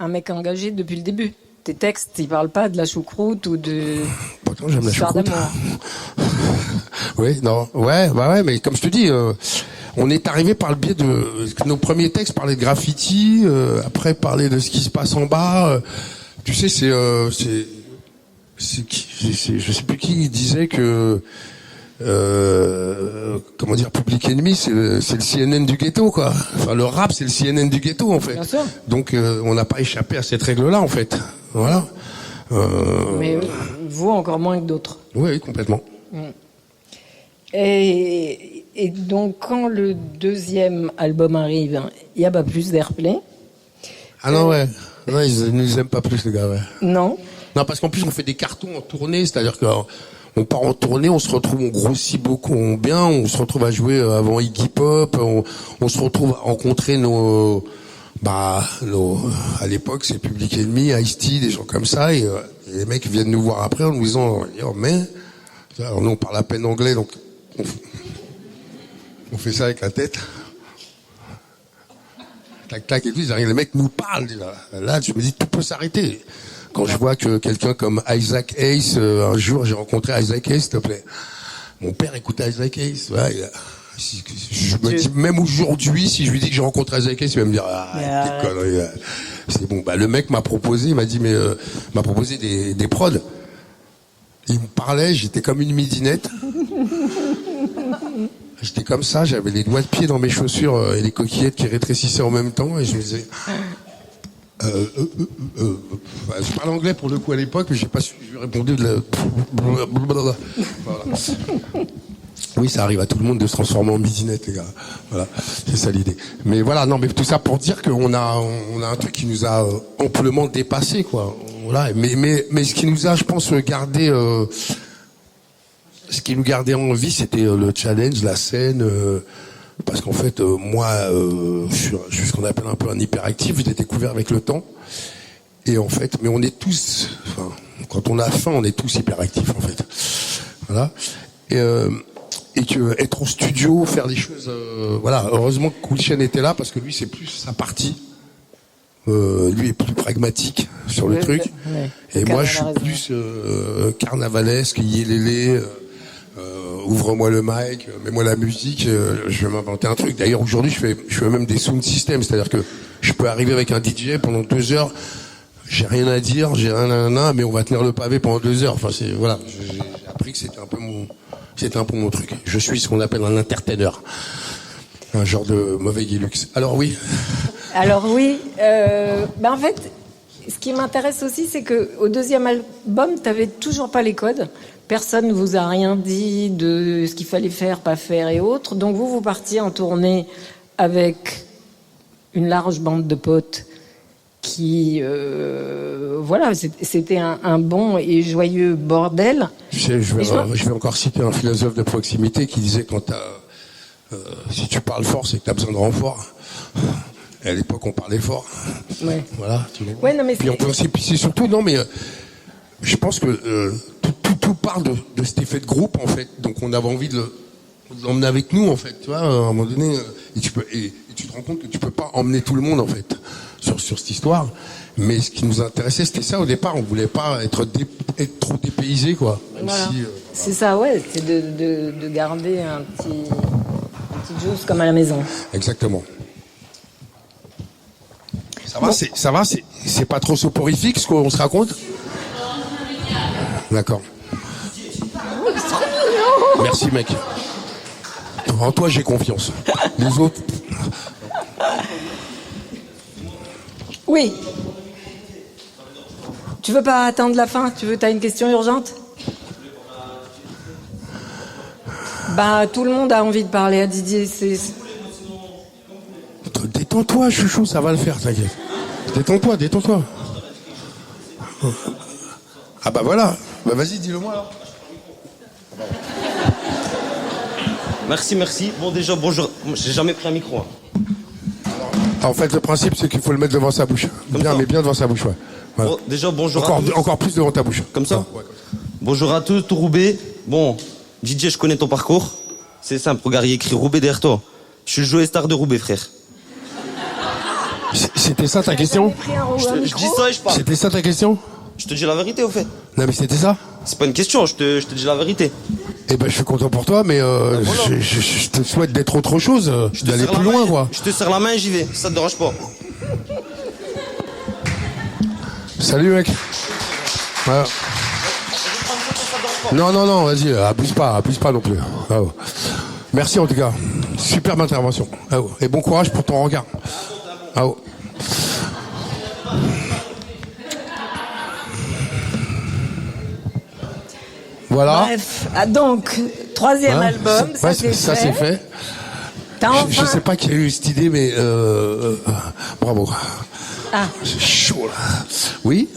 mec engagé depuis le début. Tes textes, ils parlent pas de la choucroute ou de. Pourtant j'aime la choucroute. Oui, non, ouais, mais comme je te dis. On est arrivé par le biais de nos premiers textes parlaient de graffiti, après parlaient de ce qui se passe en bas. Tu sais, je sais plus qui disait que Public Enemy, c'est le CNN du ghetto, quoi. Enfin, le rap, c'est le CNN du ghetto, en fait. Bien sûr. Donc, on n'a pas échappé à cette règle-là, en fait. Voilà. Mais vous encore moins que d'autres. Oui, complètement. Et donc, quand le deuxième album arrive, il n'y a pas plus d'airplay. Ah non, ouais. Non, ils nous aiment pas plus, les gars, ouais. Non. Non, parce qu'en plus, on fait des cartons en tournée, c'est-à-dire qu'on part en tournée, on se retrouve, on grossit beaucoup, on se retrouve à jouer avant Iggy Pop, on se retrouve à rencontrer à l'époque, c'est Public Enemy, Ice-T, des gens comme ça, et les mecs viennent nous voir après en nous disant, oh, mais, alors nous, on parle à peine anglais, donc, on fait ça avec la tête. Tac, tac, et tout. Les mecs nous parlent. Là, je me dis, tout peut s'arrêter. Quand je vois que quelqu'un comme Isaac Hayes, un jour, j'ai rencontré Isaac Hayes, s'il te plaît. Mon père écoutait Isaac Hayes. Ouais, je me dis, même aujourd'hui, si je lui dis que j'ai rencontré Isaac Hayes, il va me dire, quelle connerie. C'est bon. Le mec m'a proposé, m'a proposé des prods. Il me parlait, j'étais comme une midinette. J'étais comme ça, j'avais les doigts de pied dans mes chaussures et les coquillettes qui rétrécissaient en même temps, et je me disais... je parle anglais pour le coup à l'époque, mais j'ai pas su, je lui répondais voilà. Oui, ça arrive à tout le monde de se transformer en midinette, les gars. Voilà, c'est ça l'idée. Mais voilà, non, mais tout ça pour dire qu'on a un truc qui nous a amplement dépassé, quoi. Voilà, mais ce qui nous a, je pense, gardé... ce qui nous gardait en vie, c'était le challenge, la scène, parce qu'en fait, moi, je suis ce qu'on appelle un peu un hyperactif, je l'ai découvert avec le temps, et en fait, mais on est tous, enfin, quand on a faim, on est tous hyperactifs, en fait. Voilà. Et que être en studio, faire des choses, voilà. Heureusement que Cool Chain était là, parce que lui, c'est plus sa partie. Lui est plus pragmatique sur le truc. Ouais. Et moi, je suis plus carnavalesque, yélélé, ouvre-moi le mic, mets-moi la musique, je vais m'inventer un truc. D'ailleurs, aujourd'hui, je fais même des sound systems, c'est-à-dire que je peux arriver avec un DJ pendant 2 heures, j'ai rien à dire, j'ai rien, mais on va tenir le pavé pendant 2 heures. Enfin, voilà, j'ai appris que c'était un peu mon truc. Je suis ce qu'on appelle un entertainer. Un genre de mauvais Guilux. Alors oui. En fait, ce qui m'intéresse aussi, c'est que au deuxième album, t'avais toujours pas les codes. Personne ne vous a rien dit de ce qu'il fallait faire, pas faire et autres. Donc vous partiez en tournée avec une large bande de potes qui, c'était un bon et joyeux bordel. Je vais encore citer un philosophe de proximité qui disait si tu parles fort, c'est que tu as besoin de renfort. Et à l'époque, on parlait fort. Ouais. Voilà. Tu vois. Ouais, non, mais puis on peut aussi, puis c'est surtout, non, mais je pense que tout part de cet effet de groupe, en fait. Donc on avait envie de l'emmener avec nous, en fait. Tu vois, à un moment donné, et tu te rends compte que tu peux pas emmener tout le monde, en fait, sur cette histoire. Mais ce qui nous intéressait, c'était ça au départ. On voulait pas être trop dépaysé, quoi. Même voilà. si, c'est ça, ouais. C'est de garder un petit juice comme à la maison. Exactement. Ça va, c'est pas trop soporifique ce qu'on se raconte? D'accord. Merci mec. En toi j'ai confiance. Les autres. Oui. Tu veux pas attendre la fin? T'as une question urgente? Tout le monde a envie de parler à Didier. Détends-toi, chouchou, ça va le faire, t'inquiète. Détends-toi. Ah bah voilà. Bah vas-y, dis-le-moi alors. Merci. Bon déjà, bonjour. J'ai jamais pris un micro. En fait, le principe, c'est qu'il faut le mettre devant sa bouche. Mais bien devant sa bouche, ouais. Voilà. Bon, déjà, bonjour à tous. Encore plus devant ta bouche. Comme ça, ouais, Bonjour à tous, tout Roubaix. Bon, Didier, je connais ton parcours. C'est simple, regarde, il y a écrit Roubaix derrière toi. Je suis le joueur star de Roubaix, frère. C'était ça ta question? Je dis ça et je parle. C'était ça ta question? Je te dis la vérité, au fait. Non mais c'était ça? C'est pas une question, je te dis la vérité. Eh ben je suis content pour toi, mais voilà. je te souhaite d'être autre chose, d'aller plus loin, quoi. Je te serre la main et j'y vais, ça te dérange pas. Salut mec. Voilà. Non, vas-y, abuse pas non plus. Ah, ouais. Merci en tout cas. Superbe intervention. Ah, ouais. Et bon courage pour ton regard. Ah, ouais. Voilà. Bref, donc, troisième album, ça c'est fait. Je sais pas qui a eu cette idée, mais bravo. Ah. C'est chaud là. Oui.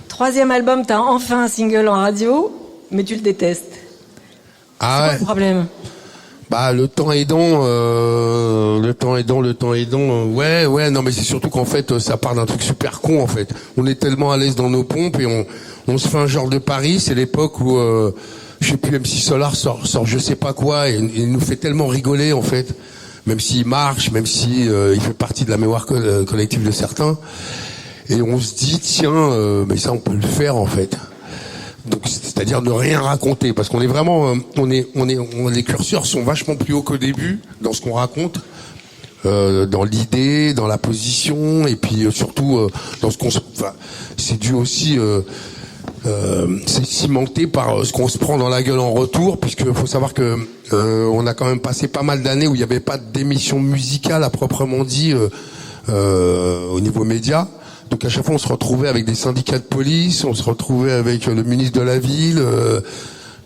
Troisième album, t'as enfin un single en radio, mais tu le détestes. Ah c'est quoi le problème? Bah le temps aidant, ouais, non mais c'est surtout qu'en fait ça part d'un truc super con en fait. On est tellement à l'aise dans nos pompes et on se fait un genre de pari, c'est l'époque où je sais plus, MC Solar sort je sais pas quoi et il nous fait tellement rigoler en fait, même s'il marche, même si il fait partie de la mémoire collective de certains, et on se dit tiens mais ça on peut le faire en fait. Donc c'est-à-dire ne rien raconter, parce qu'on est vraiment, les curseurs sont vachement plus hauts qu'au début dans ce qu'on raconte, dans l'idée, dans la position, et puis surtout dans ce qu'on, c'est dû aussi, c'est cimenté par ce qu'on se prend dans la gueule en retour, puisque faut savoir que on a quand même passé pas mal d'années où il n'y avait pas d'émission musicale à proprement dit au niveau média. Donc à chaque fois on se retrouvait avec des syndicats de police, on se retrouvait avec le ministre de la ville,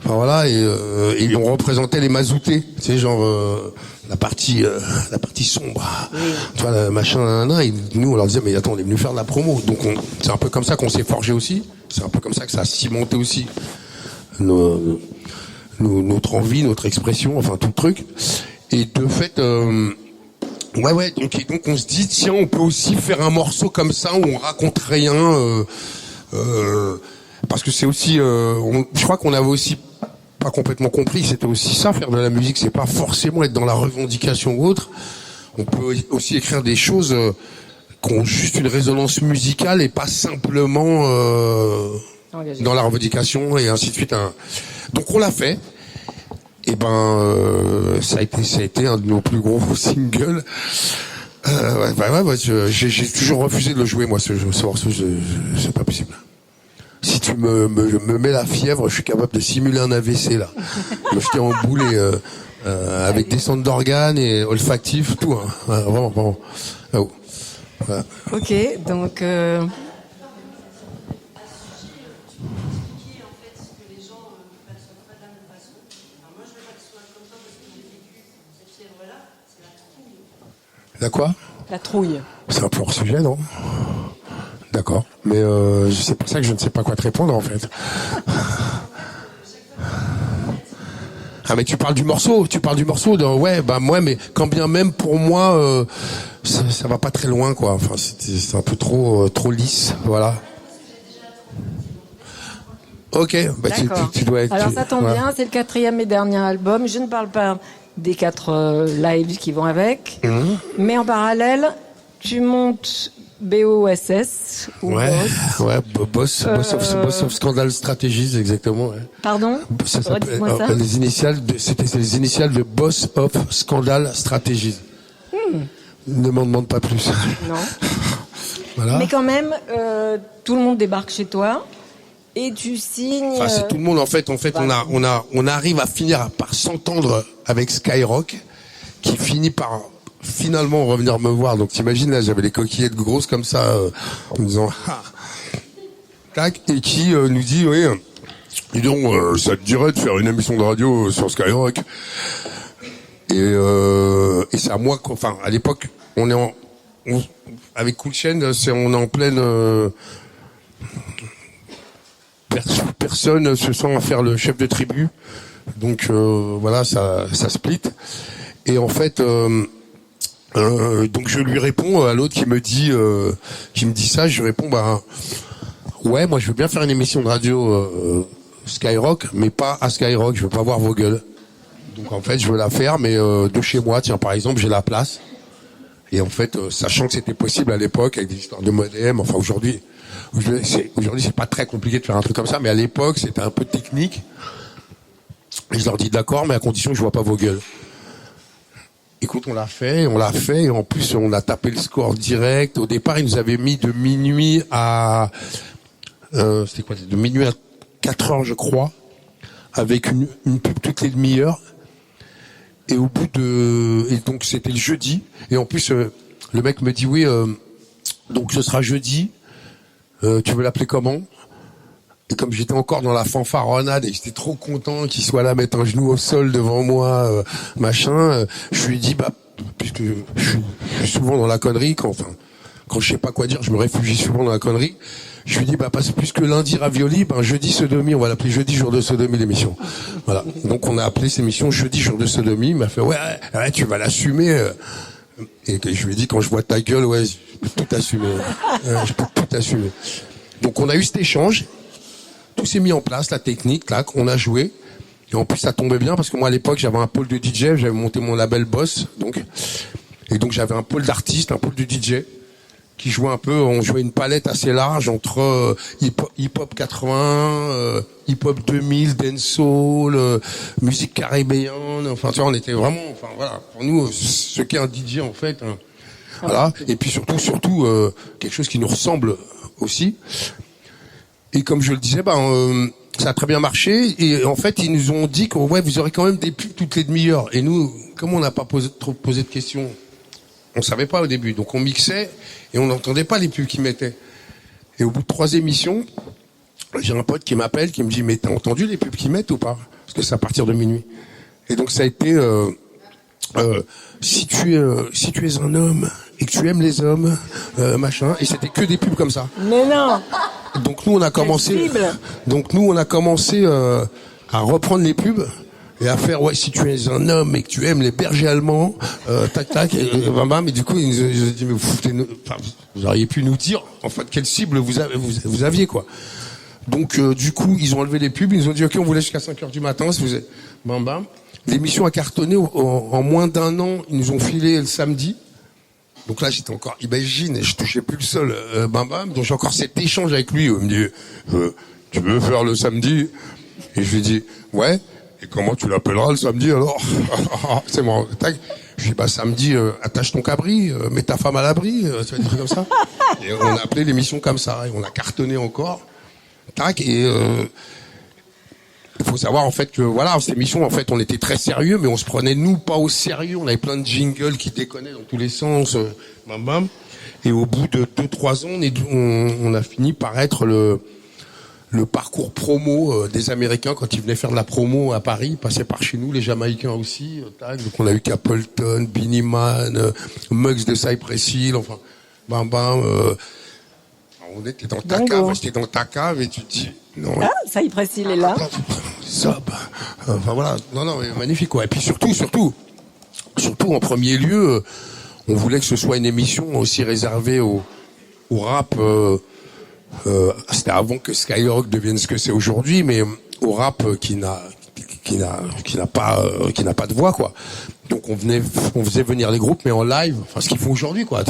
enfin voilà, et on représentait les mazoutés, tu sais, genre la partie sombre, oui. Tu vois, machin, et nous on leur disait mais attends, on est venu faire de la promo, donc c'est un peu comme ça qu'on s'est forgé aussi, c'est un peu comme ça que ça a cimenté aussi notre envie, notre expression, enfin tout le truc, et de fait. Ouais, donc on se dit tiens, on peut aussi faire un morceau comme ça où on raconte rien, parce que c'est aussi, je crois qu'on avait aussi pas complètement compris, c'était aussi ça, faire de la musique, c'est pas forcément être dans la revendication ou autre. On peut aussi écrire des choses qui ont juste une résonance musicale et pas simplement dans la revendication et ainsi de suite. Donc on l'a fait. Et ça a été un de nos plus gros singles. J'ai toujours refusé de le jouer, moi, ce morceau, c'est pas possible. Si tu me mets la fièvre, je suis capable de simuler un AVC, là. Me jeter en boulet, avec descente d'organes et olfactif, tout, hein. Vraiment. Oh. Voilà. Ok, donc... La quoi? La trouille. C'est un peu hors sujet, non? D'accord. Mais c'est pour ça que je ne sais pas quoi te répondre, en fait. Ah, mais tu parles du morceau. Ouais, mais quand bien même, pour moi, ça va pas très loin, quoi. Enfin, c'est un peu trop lisse, voilà. Ok, tu dois être... Alors ça tombe voilà. bien, c'est le 4e et dernier album. Je ne parle pas des 4 lives qui vont avec, mais en parallèle, tu montes BOSS ou Boss of Scandal Strategies, exactement. Ouais. Pardon. Ça s'appelle ça. les initiales de Boss of Scandal Strategies. Ne m'en demande pas plus. Non. Voilà. Mais quand même, tout le monde débarque chez toi et tu signes. Enfin, c'est tout le monde en fait. On arrive à finir par s'entendre avec Skyrock, qui finit par finalement revenir me voir. Donc t'imagines, là, j'avais les coquillettes grosses comme ça, en me disant tac, et qui nous dit oui, dis donc, ça te dirait de faire une émission de radio sur Skyrock. Et c'est à moi enfin à l'époque avec Cool Chain, on est en pleine personne se sent faire le chef de tribu, donc voilà, ça split. Et en fait donc je lui réponds à l'autre qui me dit ça, je lui réponds ouais, moi je veux bien faire une émission de radio Skyrock, mais pas à Skyrock, je veux pas voir vos gueules. Donc en fait je veux la faire, mais de chez moi, tiens, par exemple, j'ai la place. Et en fait, sachant que c'était possible à l'époque avec des histoires de modem, enfin aujourd'hui c'est pas très compliqué de faire un truc comme ça, mais à l'époque c'était un peu technique. Et je leur dis d'accord, mais à condition que je vois pas vos gueules. Écoute, on l'a fait, et en plus on a tapé le score direct. Au départ, ils nous avaient mis de minuit à c'était quoi, de minuit à 4 heures, je crois, avec une pub toutes les demi-heures. Et donc c'était le jeudi. Et en plus, le mec me dit oui, donc ce sera jeudi. Tu veux l'appeler comment? Et comme j'étais encore dans la fanfaronnade et j'étais trop content qu'il soit là, mettre un genou au sol devant moi, je lui ai dit, puisque je suis souvent dans la connerie, quand je sais pas quoi dire, je me réfugie souvent dans la connerie. Je lui ai dit, puisque lundi ravioli, jeudi sodomie, on va l'appeler jeudi jour de sodomie l'émission. Voilà. Donc on a appelé cette émission jeudi jour de sodomie. Il m'a fait, ouais, tu vas l'assumer. Et je lui ai dit, quand je vois ta gueule, ouais, je peux tout assumer. Je peux tout assumer. Donc on a eu cet échange. Tout s'est mis en place, la technique, là, on a joué. Et en plus, ça tombait bien parce que moi, à l'époque, j'avais un pôle de DJ, j'avais monté mon label Boss, et donc j'avais un pôle d'artistes, un pôle de DJ, qui jouait un peu, on jouait une palette assez large entre hip-hop 80, hip-hop 2000, dancehall, musique caribéenne, enfin, tu vois, on était vraiment, voilà, pour nous, ce qu'est un DJ, en fait, hein, voilà. Et puis surtout, quelque chose qui nous ressemble aussi. Et comme je le disais, ça a très bien marché. Et en fait, ils nous ont dit que ouais, vous aurez quand même des pubs toutes les demi-heures. Et nous, comme on n'a pas trop posé de questions, on savait pas au début. Donc on mixait et on n'entendait pas les pubs qu'ils mettaient. Et au bout de 3 émissions, j'ai un pote qui m'appelle, qui me dit, mais t'as entendu les pubs qu'ils mettent ou pas? Parce que c'est à partir de minuit. Et donc ça a été, si tu es un homme et que tu aimes les hommes, machin. Et c'était que des pubs comme ça. Mais non. Donc nous on a commencé à reprendre les pubs et à faire ouais, si tu es un homme et que tu aimes les bergers allemands, tac tac, et mais du coup ils nous ont dit, mais vous auriez pu nous dire en fait quelle cible vous aviez, quoi. Donc du coup ils ont enlevé les pubs, ils nous ont dit ok, on vous laisse jusqu'à 5h du matin, si vous êtes l'émission a cartonné en moins d'1 an. Ils nous ont filé le samedi. Donc là, j'étais encore, imagine, je touchais plus le sol, donc j'ai encore cet échange avec lui, où il me dit, tu veux faire le samedi? Et je lui dis, ouais. Et comment tu l'appelleras le samedi alors? C'est moi. Tac. Je dis, samedi, attache ton cabri, mets ta femme à l'abri, tu vois, des trucs comme ça. Et on a appelé l'émission comme ça, et on a cartonné encore. Tac, et il faut savoir en fait que voilà, cette émission, en fait, on était très sérieux, mais on se prenait nous pas au sérieux. On avait plein de jingles qui déconnaient dans tous les sens, bam bam. Et au bout de 2-3 ans, on a fini par être le parcours promo des Américains quand ils venaient faire de la promo à Paris. Ils passaient par chez nous, les Jamaïcains aussi. Donc on a eu Capleton, Beenie Man, Muggs de Cypress Hill, enfin, bam bam. On était dans ta cave, j'étais dans ta cave et tu te dis non. Ah, Cypress Hill est là. Enfin voilà, non, mais magnifique quoi. Et puis surtout en premier lieu, on voulait que ce soit une émission aussi réservée au rap. C'était avant que Skyrock devienne ce que c'est aujourd'hui, mais au rap qui n'a pas de voix quoi. Donc on faisait venir les groupes mais en live, enfin ce qu'ils font aujourd'hui quoi.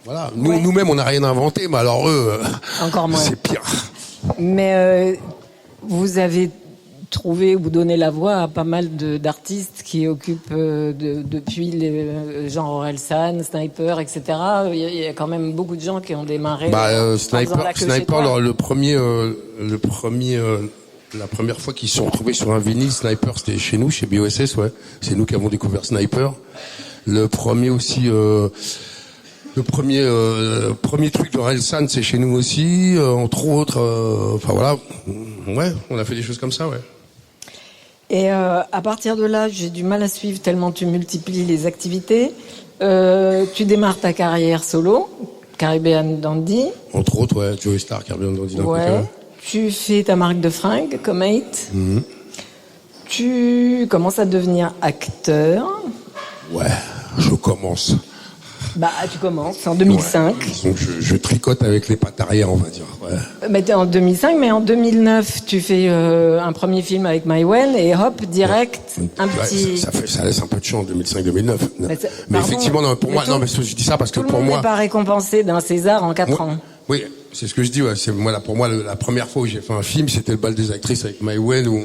Voilà, nous-mêmes on n'a rien inventé, mais alors eux, encore moins. C'est pire. Mais vous avez trouvé ou donné la voix à pas mal d'artistes qui occupent depuis les genre Orelsan, Sniper, etc. Il y a quand même beaucoup de gens qui ont démarré. Sniper, la première fois qu'ils se sont retrouvés sur un vinyle, Sniper, c'était chez nous, chez BOSS, ouais. C'est nous qui avons découvert Sniper. Le premier aussi. Le premier truc de Orelsan, c'est chez nous aussi, entre autres. Enfin voilà, ouais, on a fait des choses comme ça, ouais. Et à partir de là, j'ai du mal à suivre tellement tu multiplies les activités. Tu démarres ta carrière solo, Caribbean Dandy. Entre autres, ouais, Joey Star, Caribbean Dandy. Ouais. Tu fais ta marque de fringues, comme 8. Mm-hmm. Tu commences à devenir acteur. Ouais, je commence. Bah, tu commences en 2005. Ouais. Donc je tricote avec les pattes arrière, on va dire. Ouais. Mais t'es en 2005, mais en 2009, tu fais un premier film avec Maïwen et hop, direct, ouais. un petit. Ça laisse un peu de champ en 2005-2009. Mais effectivement, non, pour moi, non, mais je dis ça parce que pour moi. Tout le monde n'est pas récompensé d'un César en 4 ans. Oui, c'est ce que je dis. Ouais. C'est pour moi la première fois où j'ai fait un film, c'était le bal des actrices avec Maïwen où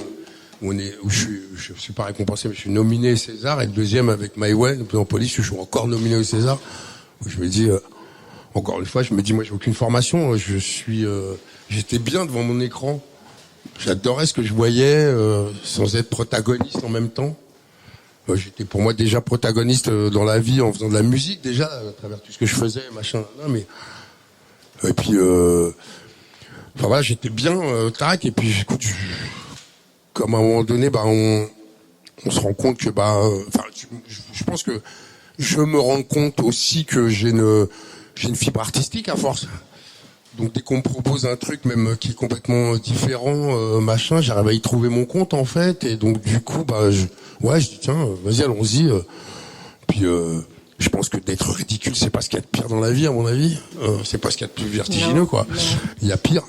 je suis pas récompensé, mais je suis nominé César, et le deuxième avec Maïwen, en police, je suis encore nominé au César. Où je me dis, encore une fois, je me dis, moi, j'ai aucune formation, j'étais bien devant mon écran. J'adorais ce que je voyais, sans être protagoniste en même temps. J'étais pour moi déjà protagoniste dans la vie en faisant de la musique déjà, à travers tout ce que je faisais, machin, mais. Et puis, enfin voilà, j'étais bien, tac, et puis écoute, comme à un moment donné, on se rend compte que, je pense que je me rends compte aussi que j'ai une fibre artistique à force. Donc dès qu'on me propose un truc même qui est complètement différent, machin, j'arrive à y trouver mon compte en fait. Et donc du coup, je dis tiens, vas-y, allons-y. Puis je pense que d'être ridicule, c'est pas ce qu'il y a de pire dans la vie, à mon avis. C'est pas ce qu'il y a de plus vertigineux, quoi. Il y a pire.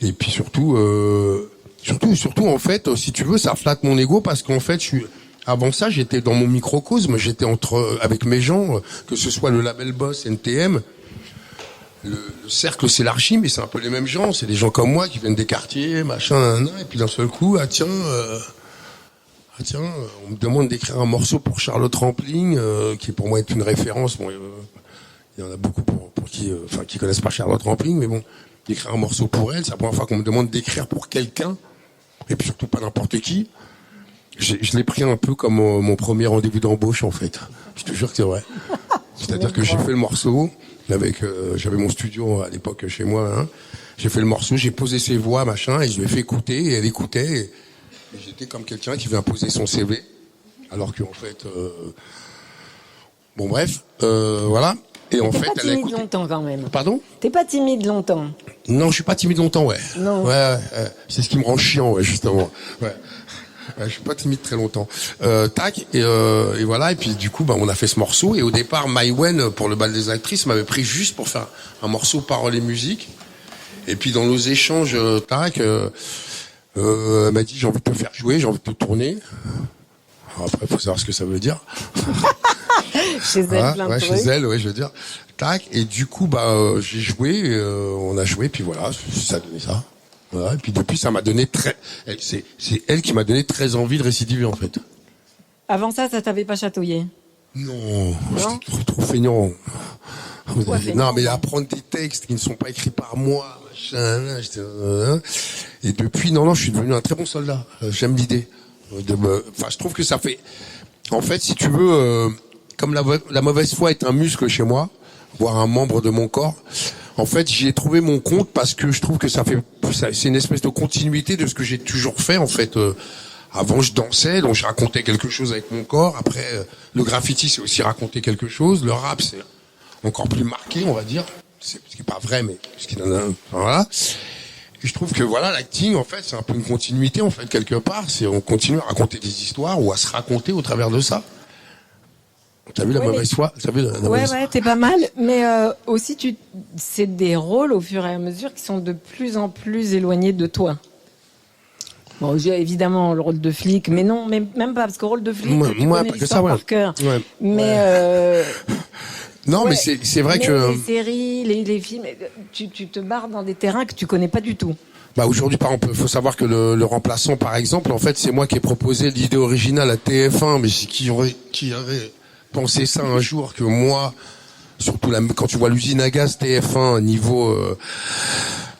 Et puis surtout, en fait, si tu veux, ça flatte mon ego parce qu'en fait, avant ça, j'étais dans mon microcosme, j'étais avec mes gens, que ce soit le label Boss, NTM, le cercle s'élargit, mais c'est un peu les mêmes gens, c'est des gens comme moi qui viennent des quartiers, machin, et puis d'un seul coup, tiens, on me demande d'écrire un morceau pour Charlotte Rampling, qui pour moi est une référence. Bon, il y en a beaucoup pour qui connaissent pas Charlotte Rampling, mais bon, d'écrire un morceau pour elle, c'est la première fois qu'on me demande d'écrire pour quelqu'un, et puis surtout pas n'importe qui. Je l'ai pris un peu comme mon premier rendez-vous d'embauche en fait. Je te jure que c'est vrai. C'est-à-dire que j'ai fait le morceau avec j'avais mon studio à l'époque chez moi. Hein. J'ai fait le morceau, j'ai posé ses voix machin et je lui ai fait écouter et elle écoutait et j'étais comme quelqu'un qui vient poser son CV alors qu'en fait bon bref voilà et en fait elle a écouté. T'es pas timide longtemps quand même. Pardon ? T'es pas timide longtemps. Non, je suis pas timide longtemps ouais. Non. Ouais, c'est ce qui me rend chiant ouais justement. Ouais. Je suis pas timide très longtemps. Tac et voilà et puis du coup on a fait ce morceau et au départ Maïwen pour le bal des actrices m'avait pris juste pour faire un morceau paroles et musique et puis dans nos échanges tac elle m'a dit j'ai envie de te faire jouer, j'ai envie de te tourner. Alors, après faut savoir ce que ça veut dire. Chez elle plein de trucs. Chez elle ouais je veux dire tac et du coup j'ai joué on a joué puis voilà ça a donné ça. Voilà, et puis depuis, ça m'a donné c'est elle qui m'a donné très envie de récidiver en fait. Avant ça t'avait pas chatouillé? Non, Non, j'étais trop feignant. Ouais, feignant, Non, mais ouais. apprendre des textes qui ne sont pas écrits par moi, machin, là, et depuis, non, je suis devenu un très bon soldat. J'aime l'idée. Enfin, je trouve que ça fait... En fait, si tu veux, comme la mauvaise foi est un muscle chez moi, voire un membre de mon corps, en fait, j'y ai trouvé mon compte parce que je trouve que c'est une espèce de continuité de ce que j'ai toujours fait, en fait. Avant, je dansais, donc je racontais quelque chose avec mon corps. Après, le graffiti, c'est aussi raconter quelque chose. Le rap, c'est encore plus marqué, on va dire. C'est ce qui est pas vrai, mais ce qui en a un. Voilà. Et je trouve que voilà, l'acting, en fait, c'est un peu une continuité, en fait, quelque part. C'est on continue à raconter des histoires ou à se raconter au travers de ça. T'as vu la mauvaise foi? T'as vu la mauvaise... Ouais, t'es pas mal. Mais aussi, c'est des rôles au fur et à mesure qui sont de plus en plus éloignés de toi. Bon, j'ai évidemment le rôle de flic, mais non, même pas, parce qu'au rôle de flic, tu connais l'histoire par cœur. Ouais. Mais Non, ouais, mais c'est vrai mais que... les séries, les films, tu te barres dans des terrains que tu connais pas du tout. Bah aujourd'hui, par exemple, faut savoir que le remplaçant, par exemple, en fait, c'est moi qui ai proposé l'idée originale à TF1, mais qui aurait pensé ça un jour que moi, surtout quand tu vois l'usine à gaz TF1 niveau...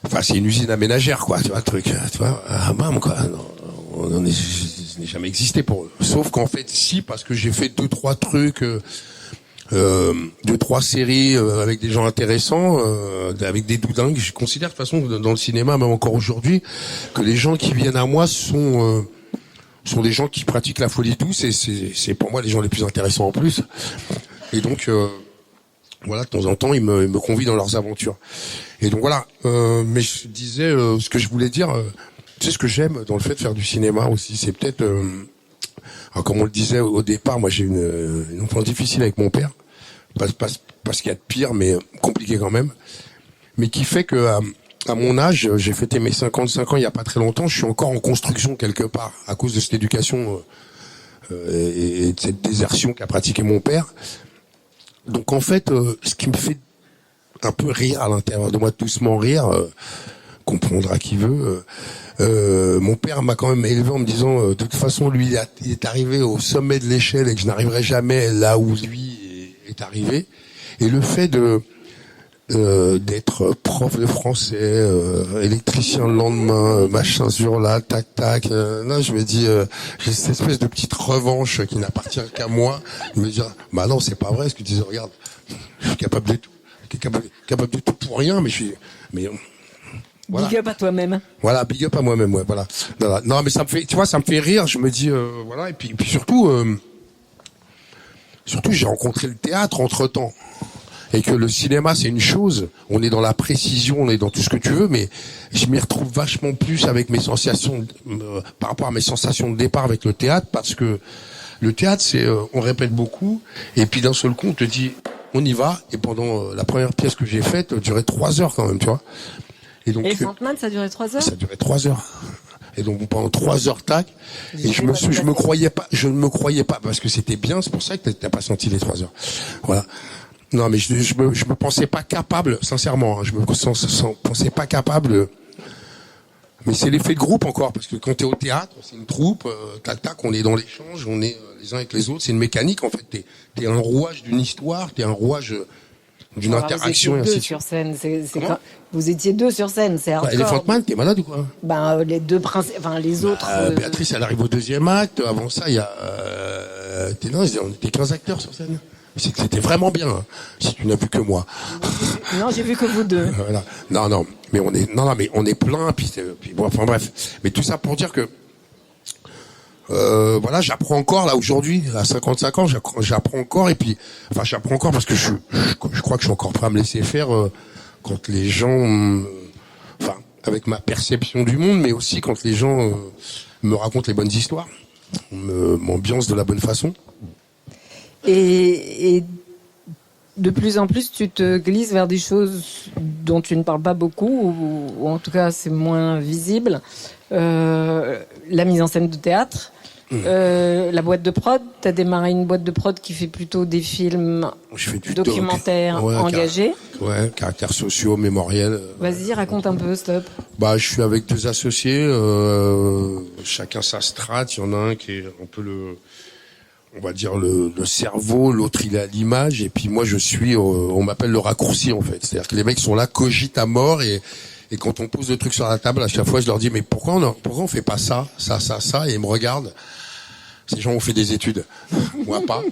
Enfin, c'est une usine aménagère, quoi, tu vois, le truc, tu vois, bam, quoi. On n'est jamais existé pour eux. Sauf qu'en fait, si, parce que j'ai fait 2-3 trucs, 2-3 séries avec des gens intéressants, avec des doudingues. Je considère de toute façon dans le cinéma, même encore aujourd'hui, que les gens qui viennent à moi sont des gens qui pratiquent la folie douce, et c'est pour moi les gens les plus intéressants en plus. Et donc voilà, de temps en temps, ils me convient dans leurs aventures. Et donc voilà. Mais je disais ce que je voulais dire. Tu sais ce que j'aime dans le fait de faire du cinéma aussi, c'est peut-être, alors comme on le disait au départ, moi j'ai une enfance difficile avec mon père, parce qu'il y a de pire, mais compliqué quand même, mais qui fait que à mon âge, j'ai fêté mes 55 ans il y a pas très longtemps, je suis encore en construction quelque part à cause de cette éducation et de cette désertion qu'a pratiqué mon père. Donc en fait, ce qui me fait un peu rire à l'intérieur de moi, doucement rire, comprendra qui veut. Mon père m'a quand même élevé en me disant, de toute façon, lui, il est arrivé au sommet de l'échelle et que je n'arriverai jamais là où lui est arrivé. Et le fait d'être prof de français, électricien le lendemain, machin sur là, tac tac. Là, je me dis, j'ai cette espèce de petite revanche qui n'appartient qu'à moi. Je me dis, bah non, c'est pas vrai. Ce que tu disais, regarde, je suis capable de tout, capable de tout pour rien, mais voilà. Big up à toi-même. Voilà, big up à moi-même, ouais, voilà. Non, mais ça me fait, tu vois, ça me fait rire. Je me dis, voilà, et puis surtout, j'ai rencontré le théâtre entre-temps. Et que le cinéma, c'est une chose. On est dans la précision, on est dans tout ce que tu veux, mais je m'y retrouve vachement plus avec mes sensations, par rapport à mes sensations de départ avec le théâtre, parce que le théâtre, c'est, on répète beaucoup, et puis d'un seul coup, on te dit, on y va, et pendant la première pièce que j'ai faite, durait 3 heures quand même, tu vois. Et donc, Sandman, ça durait 3 heures? Ça durait 3 heures. Et donc pendant 3 heures, tac. Et je me croyais pas, parce que c'était bien. C'est pour ça que t'as pas senti les 3 heures. Voilà. Non, mais je me pensais pas capable, sincèrement. Hein, je me pensais pas capable. Mais c'est l'effet de groupe encore, parce que quand t'es au théâtre, c'est une troupe, tac, on est dans l'échange, on est les uns avec les autres. C'est une mécanique en fait. T'es un rouage d'une histoire, t'es un rouage d'une interaction et ainsi de suite. Sur scène, vous étiez 2 sur scène, c'est hardcore. Elephant Man, t'es malade ou quoi? Ben les deux les autres. Béatrice, elle arrive au 2e acte. Avant ça, il y a on était 15 acteurs sur scène. C'était vraiment bien, hein, si tu n'as vu que moi. Non, j'ai vu que vous deux. Voilà. Non, mais on est plein. Puis bon, enfin bref. Mais tout ça pour dire que voilà, j'apprends encore là aujourd'hui, à 55 ans, j'apprends encore, et puis enfin j'apprends encore parce que je crois que je suis encore prêt à me laisser faire quand les gens, enfin avec ma perception du monde, mais aussi quand les gens me racontent les bonnes histoires, m'ambiance de la bonne façon. Et de plus en plus, tu te glisses vers des choses dont tu ne parles pas beaucoup, ou en tout cas c'est moins visible. La mise en scène de théâtre. La boîte de prod, t'as démarré une boîte de prod qui fait plutôt des films documentaires engagés. Caractères sociaux, mémoriels. Vas-y, raconte un peu, stop. Bah, je suis avec 2 associés, chacun sa strate. Il y en a un qui est un peu on va dire le cerveau, l'autre il est à l'image, et puis moi je suis, on m'appelle le raccourci en fait. C'est-à-dire que les mecs sont là, cogitent à mort, et quand on pose le truc sur la table, à chaque fois je leur dis mais pourquoi on fait pas ça, et ils me regardent. Ces gens ont fait des études, moi pas.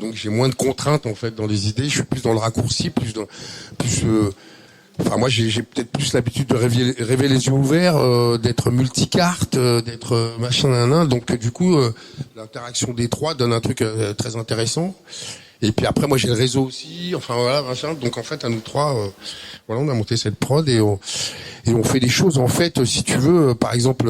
Donc j'ai moins de contraintes en fait dans les idées. Je suis plus dans le raccourci, Enfin moi j'ai peut-être plus l'habitude de rêver les yeux ouverts, d'être multicarte, d'être machin nanan. Donc du coup l'interaction des trois donne un truc très intéressant. Et puis après moi j'ai le réseau aussi. Enfin voilà machin. Donc en fait à nous trois, voilà on a monté cette prod et on fait des choses en fait. Si tu veux par exemple.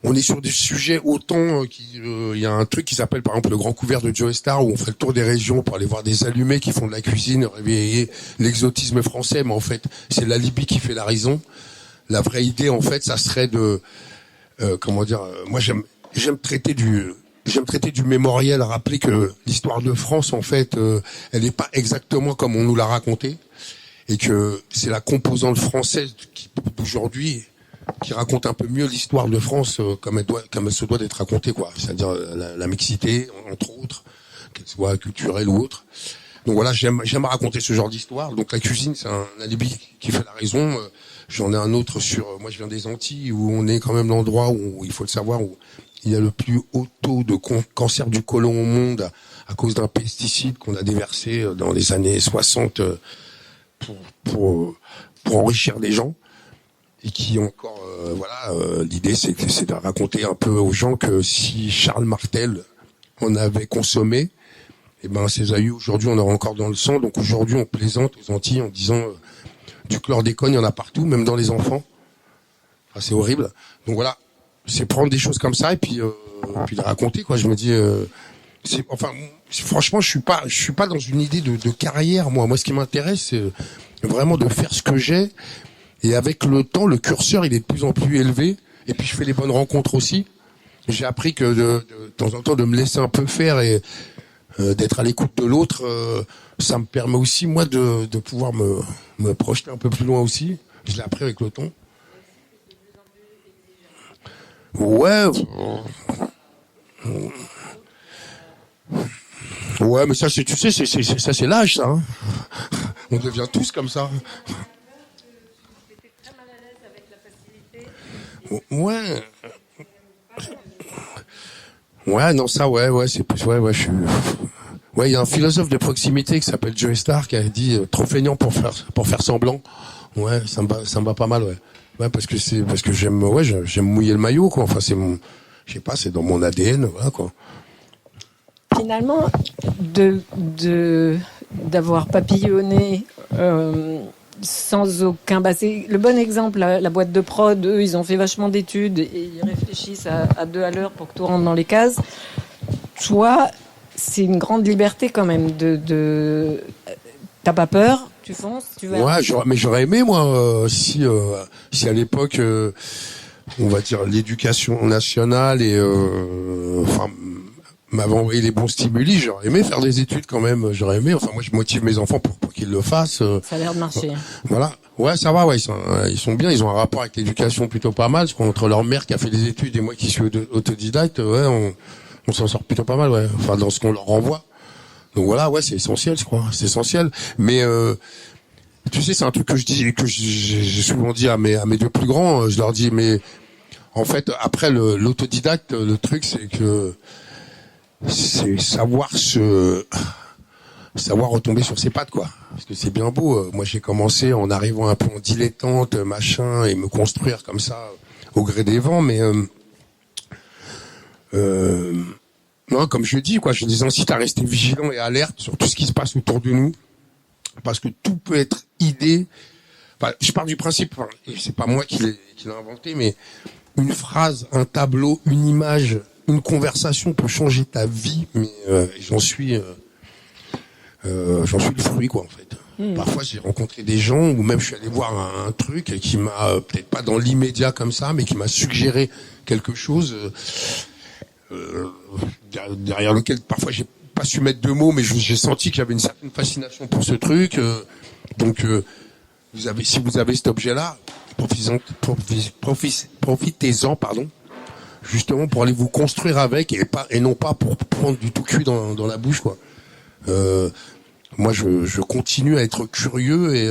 On est sur des sujets autant il y a un truc qui s'appelle par exemple le Grand Couvert de Joe Star où on fait le tour des régions pour aller voir des allumés qui font de la cuisine, réveiller l'exotisme français, mais en fait c'est la Libye qui fait la raison. La vraie idée en fait ça serait de moi j'aime traiter du mémoriel, rappeler que l'histoire de France en fait elle n'est pas exactement comme on nous l'a raconté et que c'est la composante française d'aujourd'hui qui raconte un peu mieux l'histoire de France comme elle se doit d'être racontée, quoi. C'est-à-dire la mixité, entre autres, qu'elle soit culturelle ou autre. Donc voilà, j'aime raconter ce genre d'histoire. Donc la cuisine, c'est un alibi qui fait la raison. J'en ai un autre moi je viens des Antilles, où on est quand même l'endroit où, il faut le savoir, où il y a le plus haut taux de cancer du côlon au monde à cause d'un pesticide qu'on a déversé dans les années 60 pour enrichir les gens. Et qui encore, l'idée c'est de raconter un peu aux gens que si Charles Martel en avait consommé, et ben ses aïeux aujourd'hui on aurait encore dans le sang. Donc aujourd'hui on plaisante aux Antilles en disant du chlordécone il y en a partout, même dans les enfants. Enfin, c'est horrible. Donc voilà, c'est prendre des choses comme ça et puis les raconter, quoi. Je me dis, franchement je suis pas dans une idée de carrière, moi. Moi ce qui m'intéresse c'est vraiment de faire ce que j'ai. Et avec le temps, le curseur, il est de plus en plus élevé. Et puis, je fais les bonnes rencontres aussi. J'ai appris que de temps en temps, de me laisser un peu faire et d'être à l'écoute de l'autre, ça me permet aussi, moi, de pouvoir me projeter un peu plus loin aussi. Je l'ai appris avec le temps. Ouais. Ouais, mais ça, tu sais, ça, c'est l'âge, ça. Hein. On devient tous comme ça. Ouais. Ouais, non, ça, ouais, c'est plus, je suis, ouais, il y a un philosophe de proximité qui s'appelle Joe Star qui a dit, trop feignant pour faire semblant. Ouais, ça me va pas mal, ouais. Ouais, parce que j'aime mouiller le maillot, quoi. Enfin, je sais pas, c'est dans mon ADN, voilà, quoi. Finalement, d'avoir papillonné, sans aucun c'est le bon exemple, la boîte de prod, eux ils ont fait vachement d'études et ils réfléchissent à 2 à l'heure pour que tout rentre dans les cases. Toi c'est une grande liberté quand même t'as pas peur, tu fonces, tu vas. Ouais, mais j'aurais aimé moi si à l'époque on va dire l'éducation nationale et m'avait envoyé les bons stimuli, j'aurais aimé faire des études quand même, j'aurais aimé, enfin moi je motive mes enfants pour qu'ils le fassent. Ça a l'air de marcher. Voilà, ouais ça va, ouais ils sont bien, ils ont un rapport avec l'éducation plutôt pas mal, parce qu'entre leur mère qui a fait des études et moi qui suis autodidacte, ouais on s'en sort plutôt pas mal, ouais, enfin dans ce qu'on leur renvoie. Donc voilà, ouais c'est essentiel je crois, c'est essentiel. Mais tu sais c'est un truc que j'ai souvent dit à mes 2 plus grands, je leur dis mais en fait après l'autodidacte, le truc c'est que c'est savoir retomber sur ses pattes, quoi. Parce que c'est bien beau. Moi, j'ai commencé en arrivant un peu en dilettante, machin, et me construire comme ça au gré des vents. Mais non, comme je dis, quoi, je les incite à rester vigilants et alerte sur tout ce qui se passe autour de nous, parce que tout peut être idée. Enfin, je pars du principe, et c'est pas moi qui l'ai inventé, mais une phrase, un tableau, une image, une conversation peut changer ta vie, mais j'en suis le fruit, quoi, en fait. Parfois, j'ai rencontré des gens, ou même je suis allé voir un truc qui m'a, peut-être pas dans l'immédiat comme ça, mais qui m'a suggéré quelque chose derrière lequel parfois j'ai pas su mettre 2 mots, mais j'ai senti qu'il y avait une certaine fascination pour ce truc. Donc, si vous avez cet objet-là, profitez-en, pardon. justement pour aller vous construire avec et non pas pour prendre du tout cuit dans la bouche, quoi. Moi, je continue à être curieux et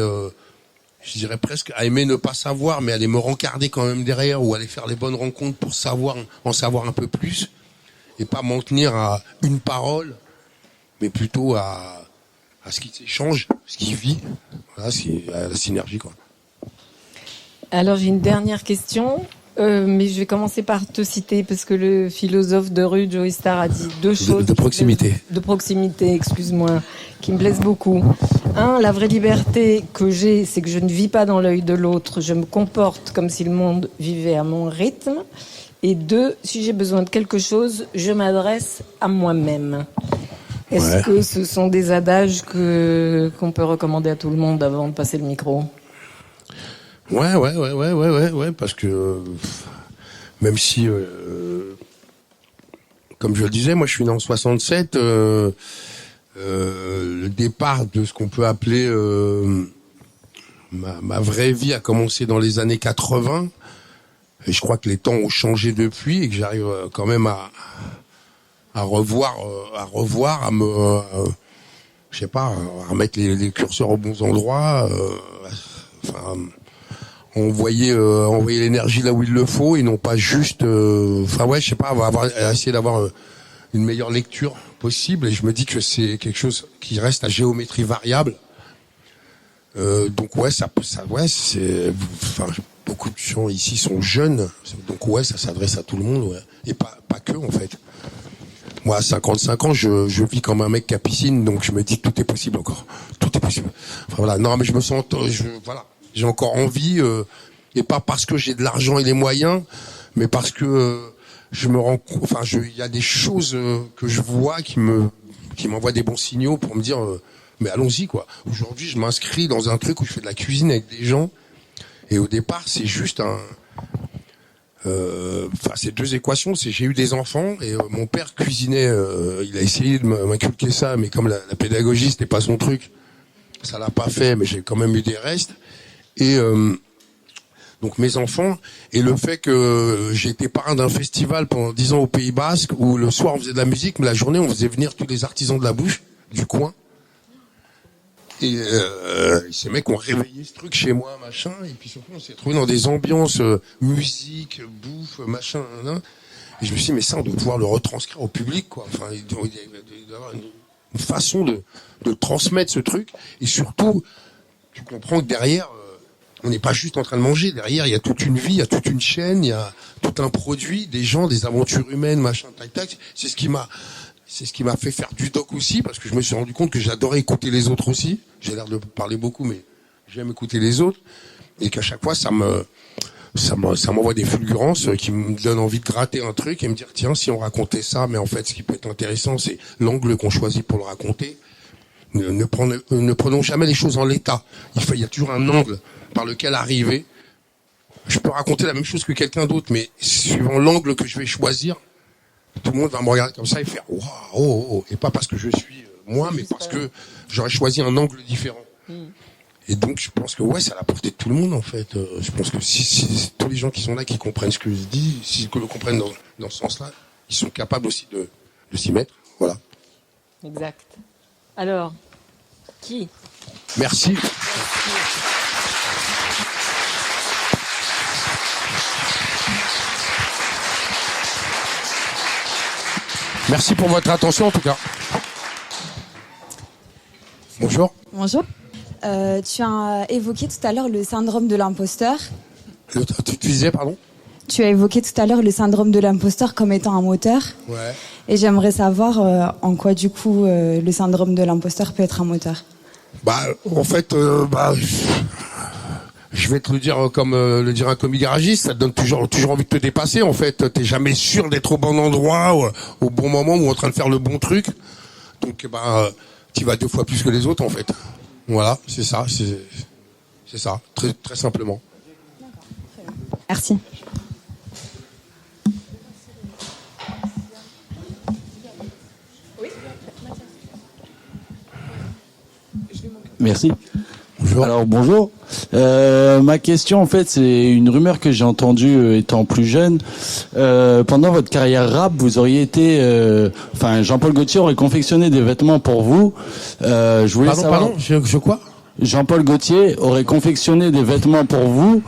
je dirais presque à aimer ne pas savoir, mais aller me rencarder quand même derrière ou aller faire les bonnes rencontres pour en savoir un peu plus et pas m'en tenir à une parole, mais plutôt à ce qui s'échange, ce qui vit, voilà, à la synergie, quoi. Alors j'ai une dernière question, mais je vais commencer par te citer parce que le philosophe de rue Joey Starr a dit deux choses De proximité. De proximité, excuse-moi, qui me plaisent beaucoup. Un, la vraie liberté que j'ai, c'est que je ne vis pas dans l'œil de l'autre, je me comporte comme si le monde vivait à mon rythme. Et deux, si j'ai besoin de quelque chose, je m'adresse à moi-même. Est-ce que ce sont des adages qu'on peut recommander à tout le monde avant de passer le micro ? Ouais, parce que même si, comme je le disais, moi je suis né en 67, le départ de ce qu'on peut appeler ma vraie vie a commencé dans les années 80, et je crois que les temps ont changé depuis et que j'arrive quand même à revoir, je sais pas, à remettre les curseurs aux bons endroits, envoyer l'énergie là où il le faut et non pas juste, je sais pas, essayer d'avoir une meilleure lecture possible. Et je me dis que c'est quelque chose qui reste à géométrie variable. Donc beaucoup de gens ici sont jeunes, donc ça s'adresse à tout le monde, et pas que en fait. Moi, à 55 ans, je vis comme un mec qui a piscine, donc je me dis que tout est possible encore. Tout est possible. Enfin, voilà. Non, mais je me sens, j'ai encore envie, et pas parce que j'ai de l'argent et les moyens, mais parce que il y a des choses que je vois qui m'envoient des bons signaux pour me dire, mais allons-y, quoi. Aujourd'hui, je m'inscris dans un truc où je fais de la cuisine avec des gens, et au départ, c'est juste c'est deux équations. C'est j'ai eu des enfants et mon père cuisinait. Il a essayé de m'inculquer ça, mais comme la pédagogie c'était pas son truc, ça l'a pas fait. Mais j'ai quand même eu des restes. Et donc mes enfants et le fait que j'ai été parrain d'un festival pendant 10 ans au Pays Basque où le soir on faisait de la musique, mais la journée on faisait venir tous les artisans de la bouche du coin. Et ces mecs ont réveillé ce truc chez moi, machin, et puis surtout on s'est trouvé dans des ambiances musique, bouffe, machin, et je me suis dit mais ça on doit pouvoir le retranscrire au public, quoi. Enfin, il doit y avoir une façon de transmettre ce truc, et surtout tu comprends que derrière on n'est pas juste en train de manger, derrière il y a toute une vie, il y a toute une chaîne, il y a tout un produit, des gens, des aventures humaines, machin, tac, c'est ce qui m'a fait faire du doc aussi, parce que je me suis rendu compte que j'adorais écouter les autres aussi. J'ai l'air de parler beaucoup, mais j'aime écouter les autres. Et qu'à chaque fois, ça m'envoie des fulgurances qui me donnent envie de gratter un truc et me dire, tiens, si on racontait ça, mais en fait, ce qui peut être intéressant, c'est l'angle qu'on choisit pour le raconter. Ne prenons jamais les choses en l'état. Il y a toujours un angle par lequel arriver. Je peux raconter la même chose que quelqu'un d'autre, mais suivant l'angle que je vais choisir, tout le monde va me regarder comme ça et faire waouh, et pas parce que je suis moi, mais parce que j'aurais choisi un angle différent. Et donc je pense que c'est à la portée de tout le monde en fait. Je pense que si tous les gens qui sont là qui comprennent ce que je dis, s'ils le comprennent dans ce sens-là, ils sont capables aussi de s'y mettre. Voilà. Exact. Alors, qui ? Merci. Merci pour votre attention en tout cas. Bonjour. Bonjour. Tu as évoqué tout à l'heure le syndrome de l'imposteur. Tu disais, pardon ? Tu as évoqué tout à l'heure le syndrome de l'imposteur comme étant un moteur. Ouais. Et j'aimerais savoir en quoi du coup le syndrome de l'imposteur peut être un moteur. En fait, je vais te le dire comme le dirait un commis garagiste, ça te donne toujours envie de te dépasser. En fait, t'es jamais sûr d'être au bon endroit, au bon moment ou en train de faire le bon truc. Donc, tu vas 2 fois plus que les autres en fait. Voilà, c'est ça, c'est ça, très très simplement. Merci. Merci. Bonjour. Alors bonjour. Ma question en fait c'est une rumeur que j'ai entendue étant plus jeune. Pendant votre carrière rap, vous auriez été, Jean-Paul Gaultier aurait confectionné des vêtements pour vous. Je voulais savoir. Pardon, je quoi? Jean-Paul Gaultier aurait confectionné des vêtements pour vous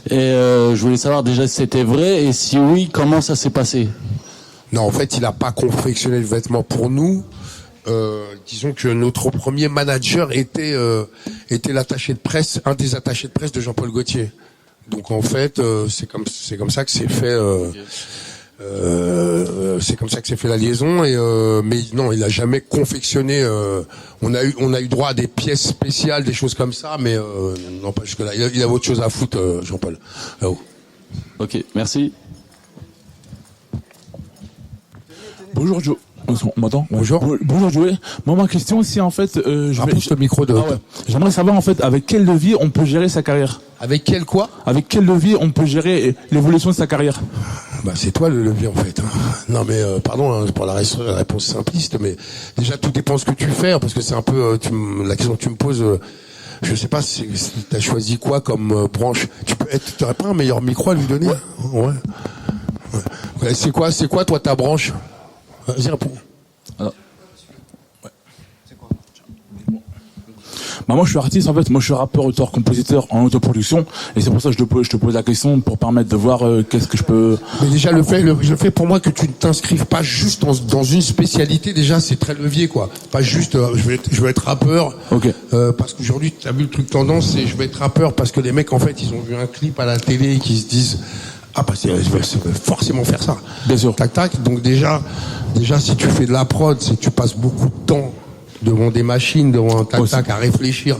et je voulais savoir déjà si c'était vrai et si oui, comment ça s'est passé. Non, en fait, il a pas confectionné le vêtement pour nous. Disons que notre premier manager était l'attaché de presse, un des attachés de presse de Jean-Paul Gaultier. Donc en fait, c'est comme ça que c'est fait. C'est comme ça que s'est fait la liaison. Mais non, il a jamais confectionné. On a eu droit à des pièces spéciales, des choses comme ça, mais non pas jusque là. Il a autre chose à foutre, Jean-Paul. Là-haut. Ok, merci. Bonjour Joe. On m'entend? Bonjour. Bonjour Joey. Moi ma question c'est en fait Rapproche le micro de. Ah ouais. J'aimerais savoir en fait avec quel levier on peut gérer sa carrière. Avec quel quoi? Avec quel levier on peut gérer l'évolution de sa carrière? Bah c'est toi le levier en fait. Non mais pardon pour la réponse simpliste, mais déjà tout dépend ce que tu fais parce que c'est un peu la question que tu me poses. Je sais pas si t'as choisi quoi comme branche. T'aurais pas un meilleur micro à lui donner? Ouais. Ouais, c'est quoi toi ta branche? Vas-y réponds. Alors. Ouais. C'est quoi? Bah moi je suis artiste en fait, moi je suis rappeur, auteur, compositeur en autoproduction et c'est pour ça que je te pose la question pour permettre de voir qu'est-ce que je peux. Mais déjà le fait pour moi que tu ne t'inscrives pas juste dans une spécialité, déjà c'est très levier quoi. Pas juste je veux être rappeur. Ok. Parce qu'aujourd'hui tu as vu le truc tendance, c'est je vais être rappeur parce que les mecs en fait ils ont vu un clip à la télé et qu'ils se disent ah bah je vais forcément faire ça. Bien sûr. Tac tac. Donc déjà si tu fais de la prod, c'est que tu passes beaucoup de temps devant des machines, devant un tac tac à réfléchir.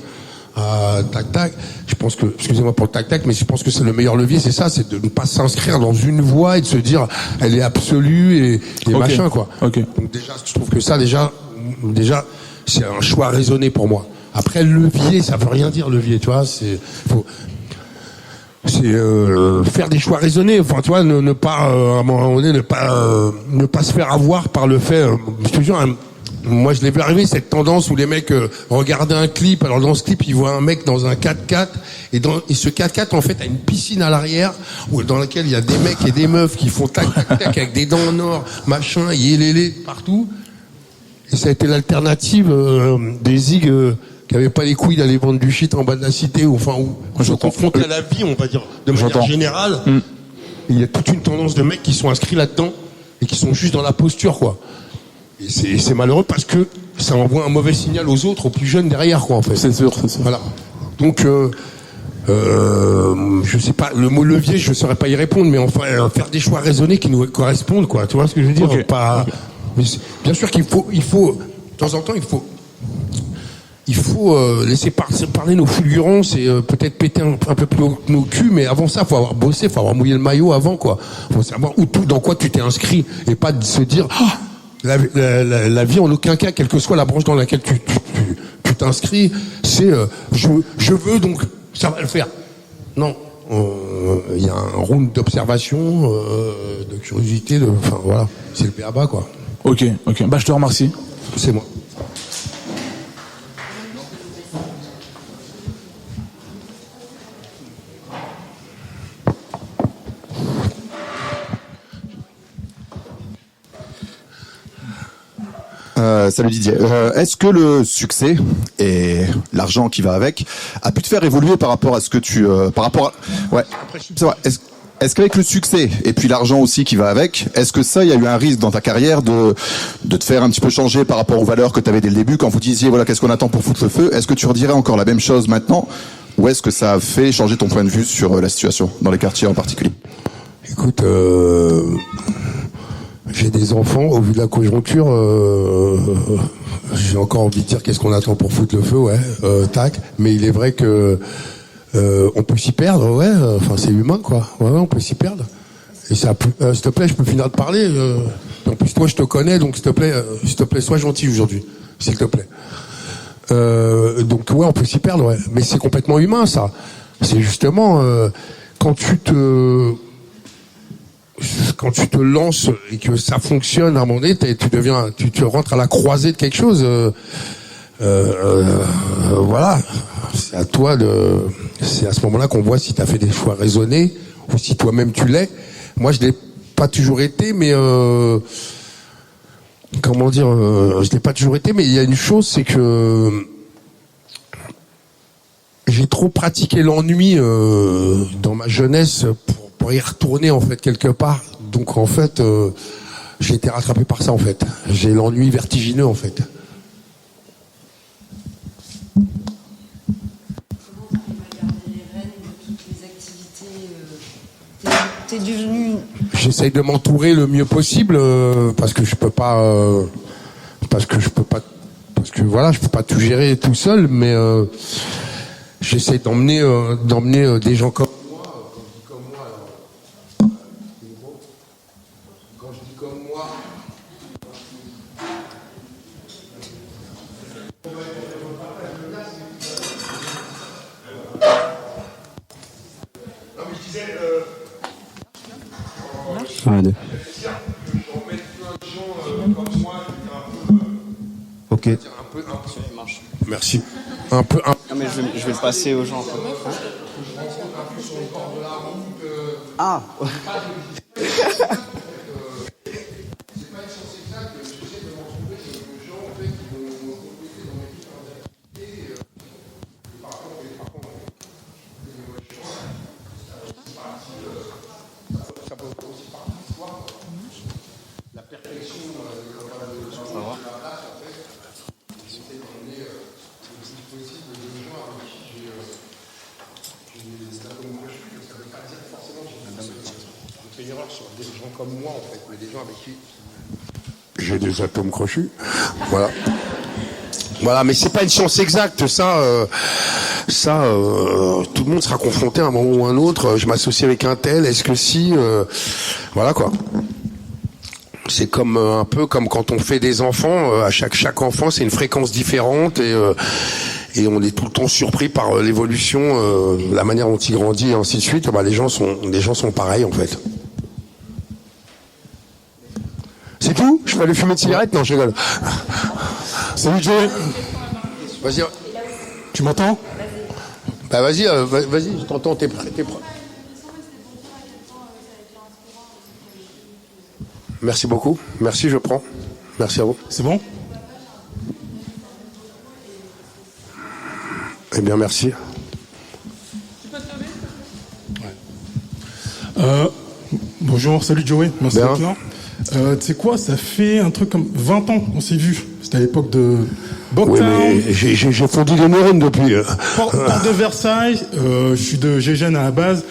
Tac tac. Je pense que, excusez-moi pour le tac tac, mais je pense que c'est le meilleur levier, c'est ça, c'est de ne pas s'inscrire dans une voie et de se dire elle est absolue et machin quoi. Ok. Donc déjà, je trouve que ça déjà c'est un choix raisonné pour moi. Après levier, ça veut rien dire levier, tu vois, c'est faire des choix raisonnés. Enfin, tu vois, ne pas à un moment donné ne pas se faire avoir par le fait. Je te jure, moi je l'ai vu arriver cette tendance où les mecs regardaient un clip. Alors dans ce clip, ils voient un mec dans un 4x4 et ce 4x4 en fait a une piscine à l'arrière dans laquelle il y a des mecs et des meufs qui font tac tac tac avec des dents en or, machin, yélélé partout. Et ça a été l'alternative des zigs qui avaient pas les couilles d'aller vendre du shit en bas de la cité, ou enfin où se confronter à la vie, on va dire, de manière générale. Il y a toute une tendance de mecs qui sont inscrits là-dedans et qui sont juste dans la posture, quoi. Et c'est malheureux parce que ça envoie un mauvais signal aux autres, aux plus jeunes derrière, quoi, en fait. C'est sûr. Voilà. Donc, je sais pas, le mot levier, je saurais pas y répondre, mais enfin, faire des choix raisonnés qui nous correspondent, quoi. Tu vois ce que je veux dire? Okay. Pas. Mais bien sûr qu'il faut, de temps en temps, il faut laisser parler nos fulgurants, c'est peut-être péter un peu plus haut que nos culs, mais avant ça, faut avoir bossé, faut avoir mouillé le maillot avant, quoi. Faut savoir dans quoi tu t'es inscrit, et pas de se dire la vie en aucun cas, quelle que soit la branche dans laquelle tu t'inscris, c'est je veux donc ça va le faire. Non, il y a un round d'observation, de curiosité, enfin voilà, c'est le b.a.-ba, quoi. Ok. Bah je te remercie. C'est moi. Salut Didier. Est-ce que le succès et l'argent qui va avec a pu te faire évoluer par rapport à ce que tu, ouais. C'est vrai. Est-ce qu'avec le succès et puis l'argent aussi qui va avec, est-ce que ça, il y a eu un risque dans ta carrière de te faire un petit peu changer par rapport aux valeurs que tu avais dès le début quand vous disiez voilà qu'est-ce qu'on attend pour foutre le feu? Est-ce que tu redirais encore la même chose maintenant ou est-ce que ça a fait changer ton point de vue sur la situation dans les quartiers en particulier? Écoute, j'ai des enfants, au vu de la conjoncture, j'ai encore envie de dire qu'est-ce qu'on attend pour foutre le feu, ouais, tac. Mais il est vrai que on peut s'y perdre, ouais. Enfin, c'est humain, quoi. Ouais, on peut s'y perdre. Et ça, s'il te plaît, je peux finir de parler. En plus, toi, je te connais, donc s'il te plaît, sois gentil aujourd'hui, s'il te plaît. Donc ouais, on peut s'y perdre, ouais. Mais c'est complètement humain, ça. C'est justement quand tu te lances et que ça fonctionne, à un moment donné, tu rentres à la croisée de quelque chose. Voilà. c'est à toi c'est à ce moment-là qu'on voit si tu as fait des choix raisonnés ou si toi-même tu l'es. Moi, je l'ai pas toujours été, mais comment dire, je l'ai pas toujours été, mais il y a une chose, c'est que j'ai trop pratiqué l'ennui dans ma jeunesse pour y retourner en fait quelque part. Donc en fait, j'ai été rattrapé par ça en fait. J'ai l'ennui vertigineux en fait. T'es devenu... J'essaye de m'entourer le mieux possible parce que je peux pas voilà, je peux pas tout gérer tout seul, mais j'essaie d'emmener des gens comme moi. Quand je dis comme moi, non mais je disais Ok. merci. Un peu. Non, mais je vais le passer aux gens. Ah. Des gens comme moi en fait, mais des gens avec qui j'ai des atomes crochus. Voilà. Voilà, mais c'est pas une science exacte, ça, tout le monde sera confronté à un moment ou un autre. Je m'associe avec un tel, est-ce que si, voilà quoi. C'est comme un peu comme quand on fait des enfants. À chaque enfant, c'est une fréquence différente et on est tout le temps surpris par l'évolution, la manière dont il grandit et ainsi de suite. Bah, les gens sont pareils en fait. C'est tout? Je peux aller fumer une cigarette? Non, je rigole. Salut Joey. Vas-y. Tu m'entends? Bah vas-y, je t'entends, t'es prêt. Merci beaucoup. Merci, je prends. Merci à vous. C'est bon? Eh bien, merci. Tu peux te lever? Bonjour, salut Joey. Merci Bien. d'être là. Tu sais quoi, ça fait un truc comme 20 ans qu'on s'est vu. C'était à l'époque de Oui, Bocktown. mais j'ai fondu des neurones depuis. Porte de Versailles. Je suis de Gégène à la base.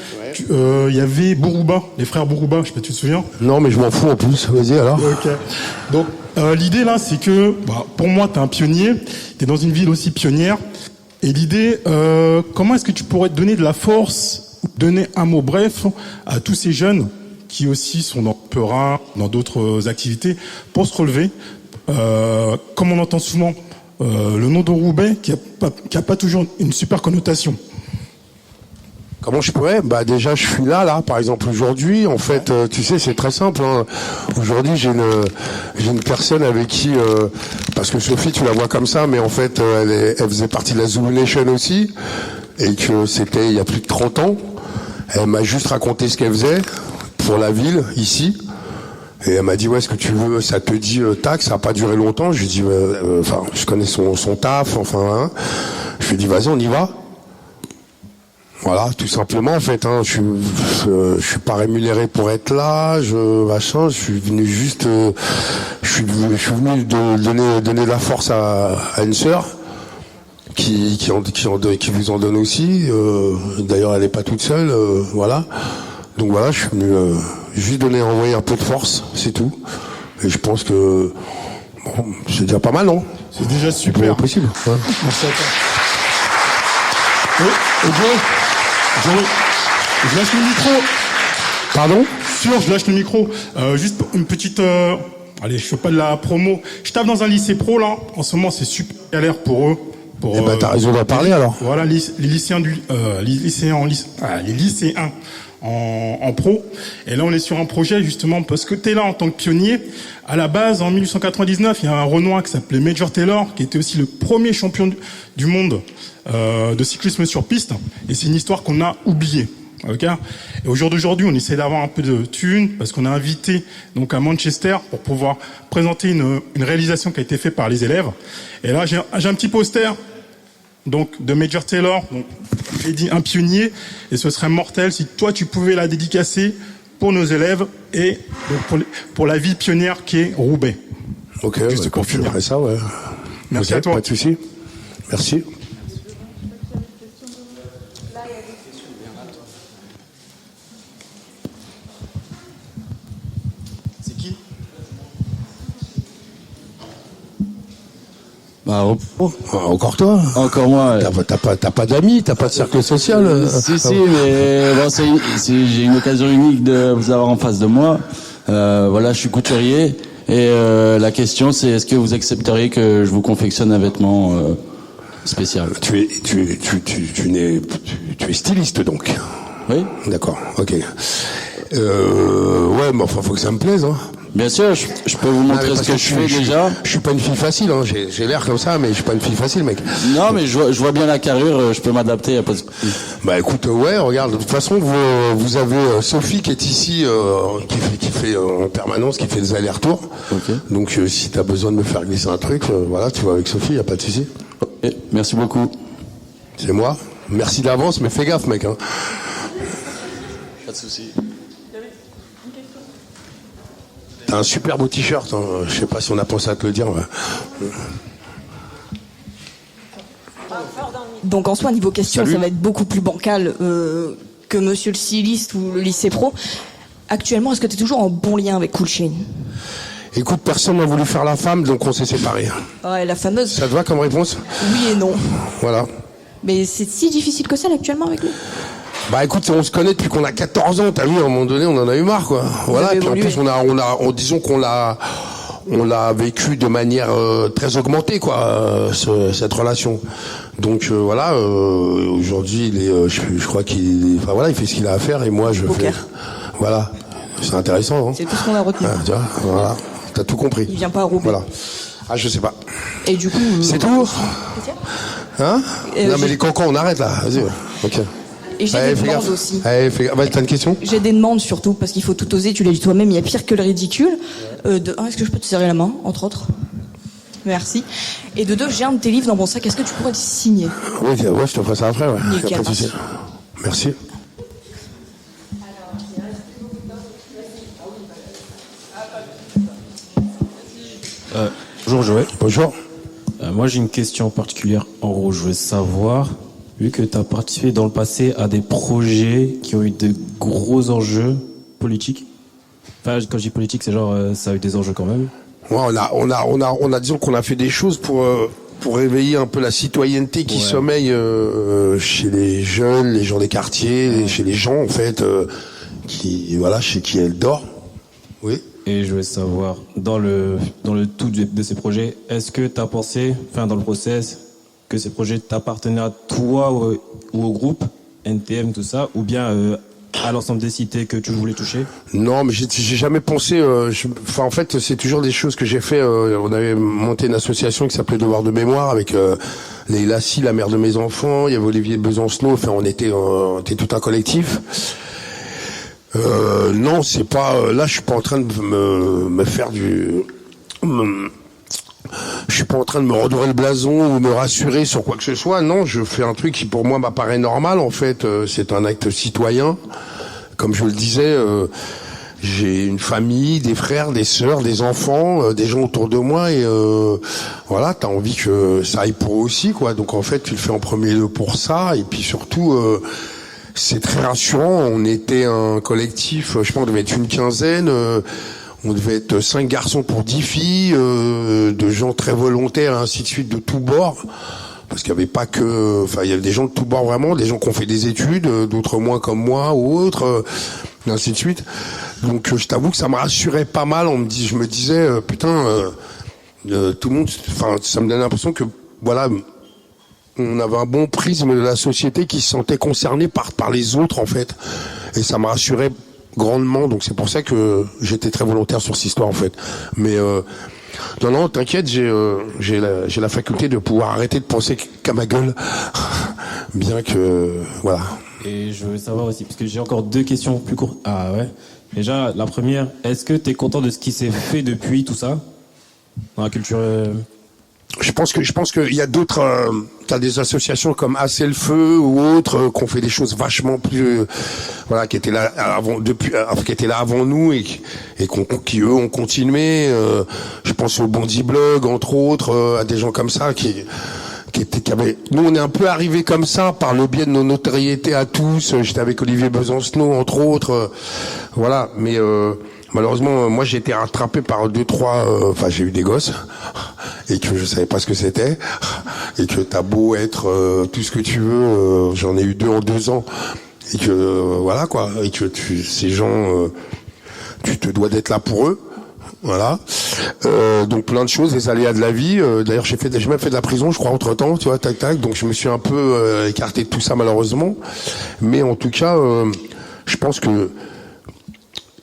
Il y avait Bourouba, les frères Bourouba. Je sais pas, tu te souviens? Non, mais je m'en fous en plus. Vas-y alors. Ok. Donc l'idée là, c'est que pour moi, t'es un pionnier. T'es dans une ville aussi pionnière. Et l'idée, comment est-ce que tu pourrais donner de la force, donner un mot bref à tous ces jeunes qui aussi sont dans Peura, dans d'autres activités, pour se relever. Comme on entend souvent le nom de Roubaix, qui a pas toujours une super connotation. Comment je pourrais? Bah déjà, je suis là, par exemple aujourd'hui. En fait, tu sais, c'est très simple. Hein. Aujourd'hui, j'ai une personne avec qui, parce que Sophie, tu la vois comme ça, mais en fait, elle faisait partie de la Zulu Nation aussi, et que c'était il y a plus de 30 ans. Elle m'a juste raconté ce qu'elle faisait pour la ville, ici. Et elle m'a dit, ouais, est-ce que tu veux, ça te dit, tac, ça n'a pas duré longtemps. Je lui ai dit, enfin, je connais son taf, enfin, hein. Je lui ai dit, vas-y, on y va. Voilà, tout simplement, en fait, hein. Je suis pas rémunéré pour être là, je suis venu juste, je suis venu donner de la force à une sœur qui vous en donne aussi. D'ailleurs, elle n'est pas toute seule, voilà. Donc voilà, je suis venu juste envoyer un peu de force, c'est tout. Et je pense que bon, c'est déjà pas mal, non? C'est déjà super. C'est possible. Ouais. Merci à toi. Oui, Joey, je lâche le micro. Pardon? Sûr, je lâche le micro. Juste une petite... allez, je fais pas de la promo. Je tape dans un lycée pro, là. En ce moment, c'est super galère pour eux. Eh ben, t'as raison d'en parler, alors. Voilà, les lycéens en pro. Et là, on est sur un projet justement parce que t'es là en tant que pionnier. À la base, en 1899, il y a un Renoir qui s'appelait Major Taylor, qui était aussi le premier champion du monde de cyclisme sur piste. Et c'est une histoire qu'on a oubliée. Okay. Et au jour d'aujourd'hui, on essaie d'avoir un peu de thunes parce qu'on a invité donc à Manchester pour pouvoir présenter une réalisation qui a été faite par les élèves. Et là, j'ai un petit poster donc de Major Taylor, donc j'ai dit un pionnier, et ce serait mortel si toi tu pouvais la dédicacer pour nos élèves et donc pour la ville pionnière qui est Roubaix. Ok, juste pour finir ça, ouais. Merci à toi. Pas de souci. Merci. Bah, encore toi. Encore moi. Ouais. T'as pas d'amis, t'as pas de cercle social. Si, mais bon, j'ai une occasion unique de vous avoir en face de moi. Voilà, je suis couturier. Et la question, c'est est-ce que vous accepteriez que je vous confectionne un vêtement spécial? Tu es styliste donc. Oui. D'accord. Ok. Ouais, mais enfin, faut que ça me plaise, hein. Bien sûr, je peux vous montrer ce que je fais déjà. Je suis pas une fille facile, hein. J'ai l'air comme ça, mais je suis pas une fille facile, mec. Non, mais je vois bien la carrure, je peux m'adapter, y a pas de... Bah écoute, ouais, regarde, de toute façon, vous avez Sophie qui est ici, qui fait en permanence, qui fait des allers-retours. Okay. Donc si t'as besoin de me faire glisser un truc, voilà, tu vas avec Sophie, y a pas de souci. Okay, merci beaucoup. C'est moi. Merci d'avance, mais fais gaffe, mec, hein. Pas de souci. T'as un super beau t-shirt, hein. Je sais pas si on a pensé à te le dire. Donc en soi, niveau question, Salut. ça va être beaucoup plus bancal que monsieur le styliste ou le lycée pro. Actuellement, est-ce que tu es toujours en bon lien avec Cool Chain? Écoute, personne n'a voulu faire la femme, donc on s'est séparés. Ouais, la fameuse. Ça te va comme réponse? Oui et non. Voilà. Mais c'est si difficile que ça, là, actuellement, avec lui? Bah écoute, on se connaît depuis qu'on a 14 ans, t'as vu, à un moment donné, on en a eu marre, quoi. Voilà, et puis en plus, disons qu'on l'a vécu de manière très augmentée, quoi, cette relation. Donc voilà, aujourd'hui, je crois il fait ce qu'il a à faire, et moi, je fais. Voilà, c'est intéressant, hein. C'est tout ce qu'on a retenu. Tu vois, voilà, t'as tout compris. Il vient pas à Roubaix. Voilà. Ah, je sais pas. Et du coup. C'est tout. Hein? Non, mais les cancans, on arrête là. Vas-y. Ok. Et j'ai des demandes aussi. T'as une question? J'ai des demandes surtout, parce qu'il faut tout oser, tu l'as dit toi-même, il y a pire que le ridicule. Est-ce que je peux te serrer la main, entre autres? Merci. Et de deux, j'ai un de tes livres dans mon sac, est-ce que tu pourrais te signer? Oui, ouais, je te ferai ça après, ouais. Nickel, Y a pas de souci. Merci. Bonjour Joël. Bonjour. Moi j'ai une question particulière. En gros, je veux savoir, vu que tu as participé dans le passé à des projets qui ont eu de gros enjeux politiques. Enfin, quand je dis politique, c'est genre ça a eu des enjeux quand même. Ouais, disons qu'on a fait des choses pour réveiller un peu la citoyenneté qui sommeille chez les jeunes, les gens des quartiers, chez les gens en fait, chez qui elle dort. Oui. Et je voulais savoir, dans le tout de ces projets, est-ce que tu as pensé, dans le process, que ces projets t'appartenaient à toi ou au groupe, NTM, tout ça, ou bien à l'ensemble des cités que tu voulais toucher? Non, mais j'ai jamais pensé. En fait, c'est toujours des choses que j'ai fait. On avait monté une association qui s'appelait Devoir de mémoire avec Leïla Si, la mère de mes enfants. Il y avait Olivier Besancenot. Enfin, on était tout un collectif. Non, c'est pas. Là, je suis pas en train de me faire du. Je suis pas en train de me redorer le blason ou me rassurer sur quoi que ce soit. Non, je fais un truc qui pour moi m'apparaît normal. En fait, c'est un acte citoyen. Comme je le disais, j'ai une famille, des frères, des sœurs, des enfants, des gens autour de moi et voilà, t'as envie que ça aille pour eux aussi, quoi. Donc en fait, tu le fais en premier lieu pour ça et puis surtout. C'est très rassurant. On était un collectif, je pense, on devait être une quinzaine. On devait être 5 garçons pour 10 filles, de gens très volontaires, et ainsi de suite, de tous bords. Parce qu'il n'y avait pas que... Enfin, il y avait des gens de tous bords vraiment, des gens qui ont fait des études, d'autres moins comme moi ou autres, et ainsi de suite. Donc, je t'avoue que ça me rassurait pas mal. Je me disais, putain, tout le monde... Enfin, ça me donnait l'impression que, voilà... On avait un bon prisme de la société qui se sentait concerné par les autres en fait. et ça m'a rassuré grandement. Donc c'est pour ça que j'étais très volontaire sur cette histoire en fait. Mais non, t'inquiète, j'ai la faculté de pouvoir arrêter de penser qu'à ma gueule, bien que voilà. Et je veux savoir aussi, parce que j'ai encore 2 questions plus courtes. Ah ouais. Déjà, la première, est-ce que tu es content de ce qui s'est fait depuis tout ça dans la culture Je pense qu'il y a d'autres. T'as des associations comme Assez le Feu ou autres qui ont fait des choses vachement plus, qui étaient là avant nous et qui eux ont continué. Je pense au Bondi Blog entre autres, à des gens comme ça qui avaient. Nous, on est un peu arrivé comme ça par le biais de nos notoriétés à tous. J'étais avec Olivier Besancenot entre autres, voilà. Mais malheureusement, moi, j'ai été rattrapé par 2-3. J'ai eu des gosses et que je savais pas ce que c'était et que t'as beau être tout ce que tu veux, j'en ai eu 2 en 2 ans et que voilà quoi, et que ces gens, tu te dois d'être là pour eux. Voilà. Donc plein de choses, les aléas de la vie. D'ailleurs, j'ai même fait de la prison, je crois, entre temps, tu vois, tac. Donc je me suis un peu écarté de tout ça malheureusement. Mais en tout cas, je pense que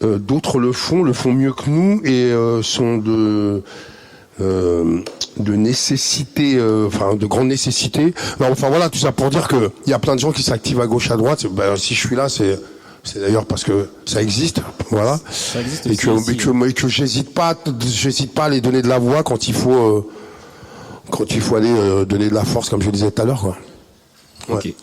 d'autres le font mieux que nous et sont de nécessité, de grande nécessité. Non, enfin voilà, tout ça pour dire que il y a plein de gens qui s'activent à gauche, à droite. Si je suis là, c'est d'ailleurs parce que ça existe, voilà. Ça existe aussi, et que j'hésite pas à les donner de la voix quand il faut aller donner de la force, comme je le disais tout à l'heure, quoi. Ouais. Okay.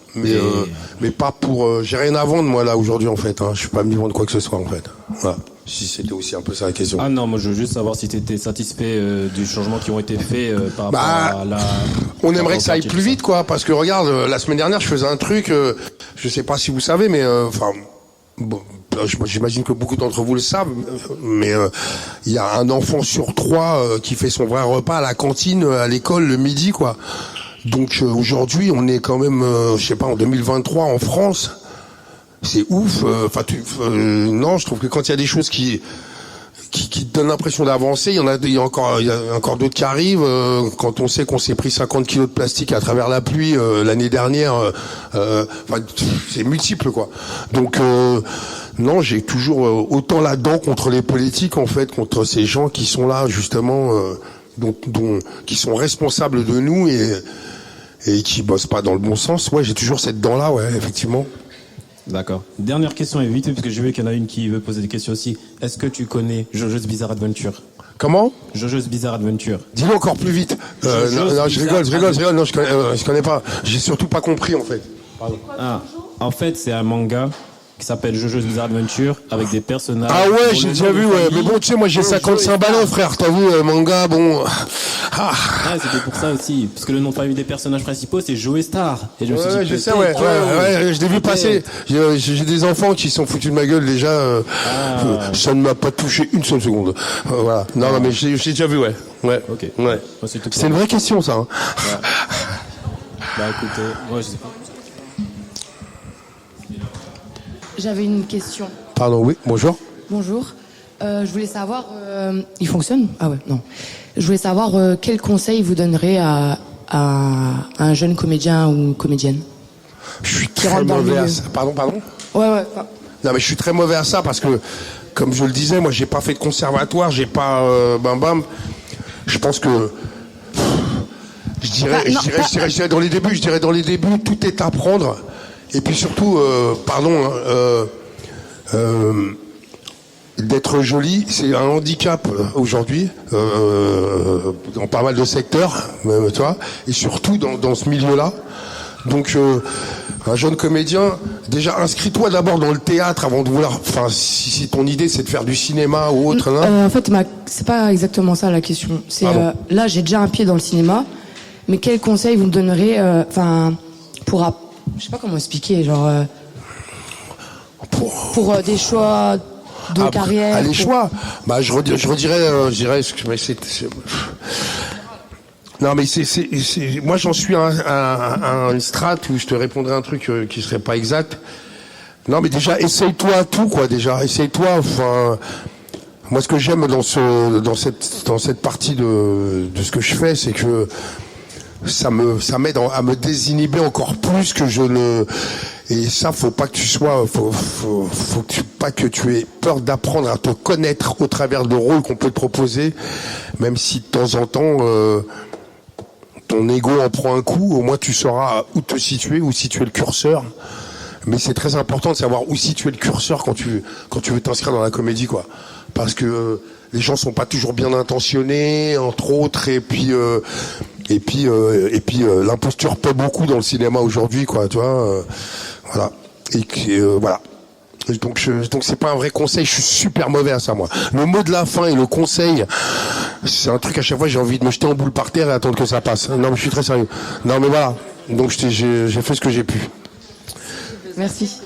Mais pas pour. J'ai rien à vendre moi là aujourd'hui en fait. Je suis pas venu vendre quoi que ce soit en fait. Voilà. Si c'était aussi un peu ça la question. Ah non, moi je veux juste savoir si tu étais satisfait du changement qui ont été faits par rapport à la. On aimerait que ça aille plus vite quoi, parce que regarde, la semaine dernière je faisais un truc, je sais pas si vous savez, mais j'imagine que beaucoup d'entre vous le savent, mais il y a un enfant sur 3 qui fait son vrai repas à la cantine, à l'école le midi quoi. Donc aujourd'hui, on est quand même, je sais pas, en 2023 en France. C'est ouf. Non, je trouve que quand il y a des choses qui te donnent l'impression d'avancer, il y a encore d'autres qui arrivent. Quand on sait qu'on s'est pris 50 kilos de plastique à travers la pluie l'année dernière, c'est multiple quoi. Donc non, j'ai toujours autant là-dedans contre les politiques en fait, contre ces gens qui sont là justement, qui sont responsables de nous et qui bossent pas dans le bon sens. Ouais, j'ai toujours cette dent-là, ouais, effectivement. D'accord. Dernière question et vite, parce que j'ai vu qu'il y en a une qui veut poser des questions aussi. Est-ce que tu connais JoJo's Bizarre Adventure? Comment? JoJo's Bizarre Adventure. Dis-le encore plus vite. Non, je rigole. Non, je connais pas. J'ai surtout pas compris, en fait. Pardon. En fait, c'est un manga qui s'appelle JoJo's Bizarre Adventure avec des personnages. Ah ouais, j'ai déjà vu, ouais. Mais bon, tu sais, moi j'ai 55 balles, frère. T'as vu, manga, bon. C'était pour ça aussi. Parce que le nom de famille des personnages principaux, c'est Joe Star. Et je me suis dit, je sais, ouais, je l'ai vu passer. J'ai des enfants qui sont foutus de ma gueule déjà. Ça ne m'a pas touché une seule seconde. Voilà. Non, mais j'ai déjà vu, ouais. Ouais. Ok. Ouais. C'est une vraie question, ça. Hein. Bah écoutez, moi je sais pas. J'avais une question. Pardon, oui, bonjour. Bonjour. Je voulais savoir... il fonctionne? Ah ouais, non. Je voulais savoir quel conseil vous donnerez à un jeune comédien ou comédienne? Je suis très mauvais à ça. Pardon? Ouais. Non, mais je suis très mauvais à ça parce que, comme je le disais, moi, j'ai pas fait de conservatoire, j'ai pas... Je pense que... Je dirais dans les débuts, tout est à apprendre. Et puis surtout, d'être joli, c'est un handicap aujourd'hui, dans pas mal de secteurs, tu vois, et surtout dans ce milieu-là. Donc, un jeune comédien, déjà inscris-toi d'abord dans le théâtre avant de vouloir. Enfin, si ton idée c'est de faire du cinéma ou autre. En fait, c'est pas exactement ça la question. C'est là, j'ai déjà un pied dans le cinéma, mais quel conseil vous me donnerez, je sais pas comment expliquer, genre pour des choix de carrière. Les choix. Je redirais, non mais moi j'en suis à une strate où je te répondrais un truc qui serait pas exact. Non mais déjà essaye-toi tout quoi déjà, essaye-toi. Enfin, moi ce que j'aime dans cette partie de ce que je fais, c'est que ça m'aide à me désinhiber encore plus que je ne. Et ça, faut pas que tu sois, pas que tu aies peur d'apprendre à te connaître au travers de rôles qu'on peut te proposer, même si de temps en temps ton ego en prend un coup. Au moins, tu sauras où te situer, où situer le curseur. Mais c'est très important de savoir où situer le curseur quand tu veux t'inscrire dans la comédie, quoi. Parce que les gens sont pas toujours bien intentionnés, entre autres, et puis l'imposture paie beaucoup dans le cinéma aujourd'hui, quoi, tu vois. Voilà. Et voilà. Donc c'est pas un vrai conseil, je suis super mauvais à ça, moi. Le mot de la fin et le conseil, c'est un truc à chaque fois j'ai envie de me jeter en boule par terre et attendre que ça passe. Non, mais je suis très sérieux. Non, mais voilà. Donc j'ai fait ce que j'ai pu. Merci.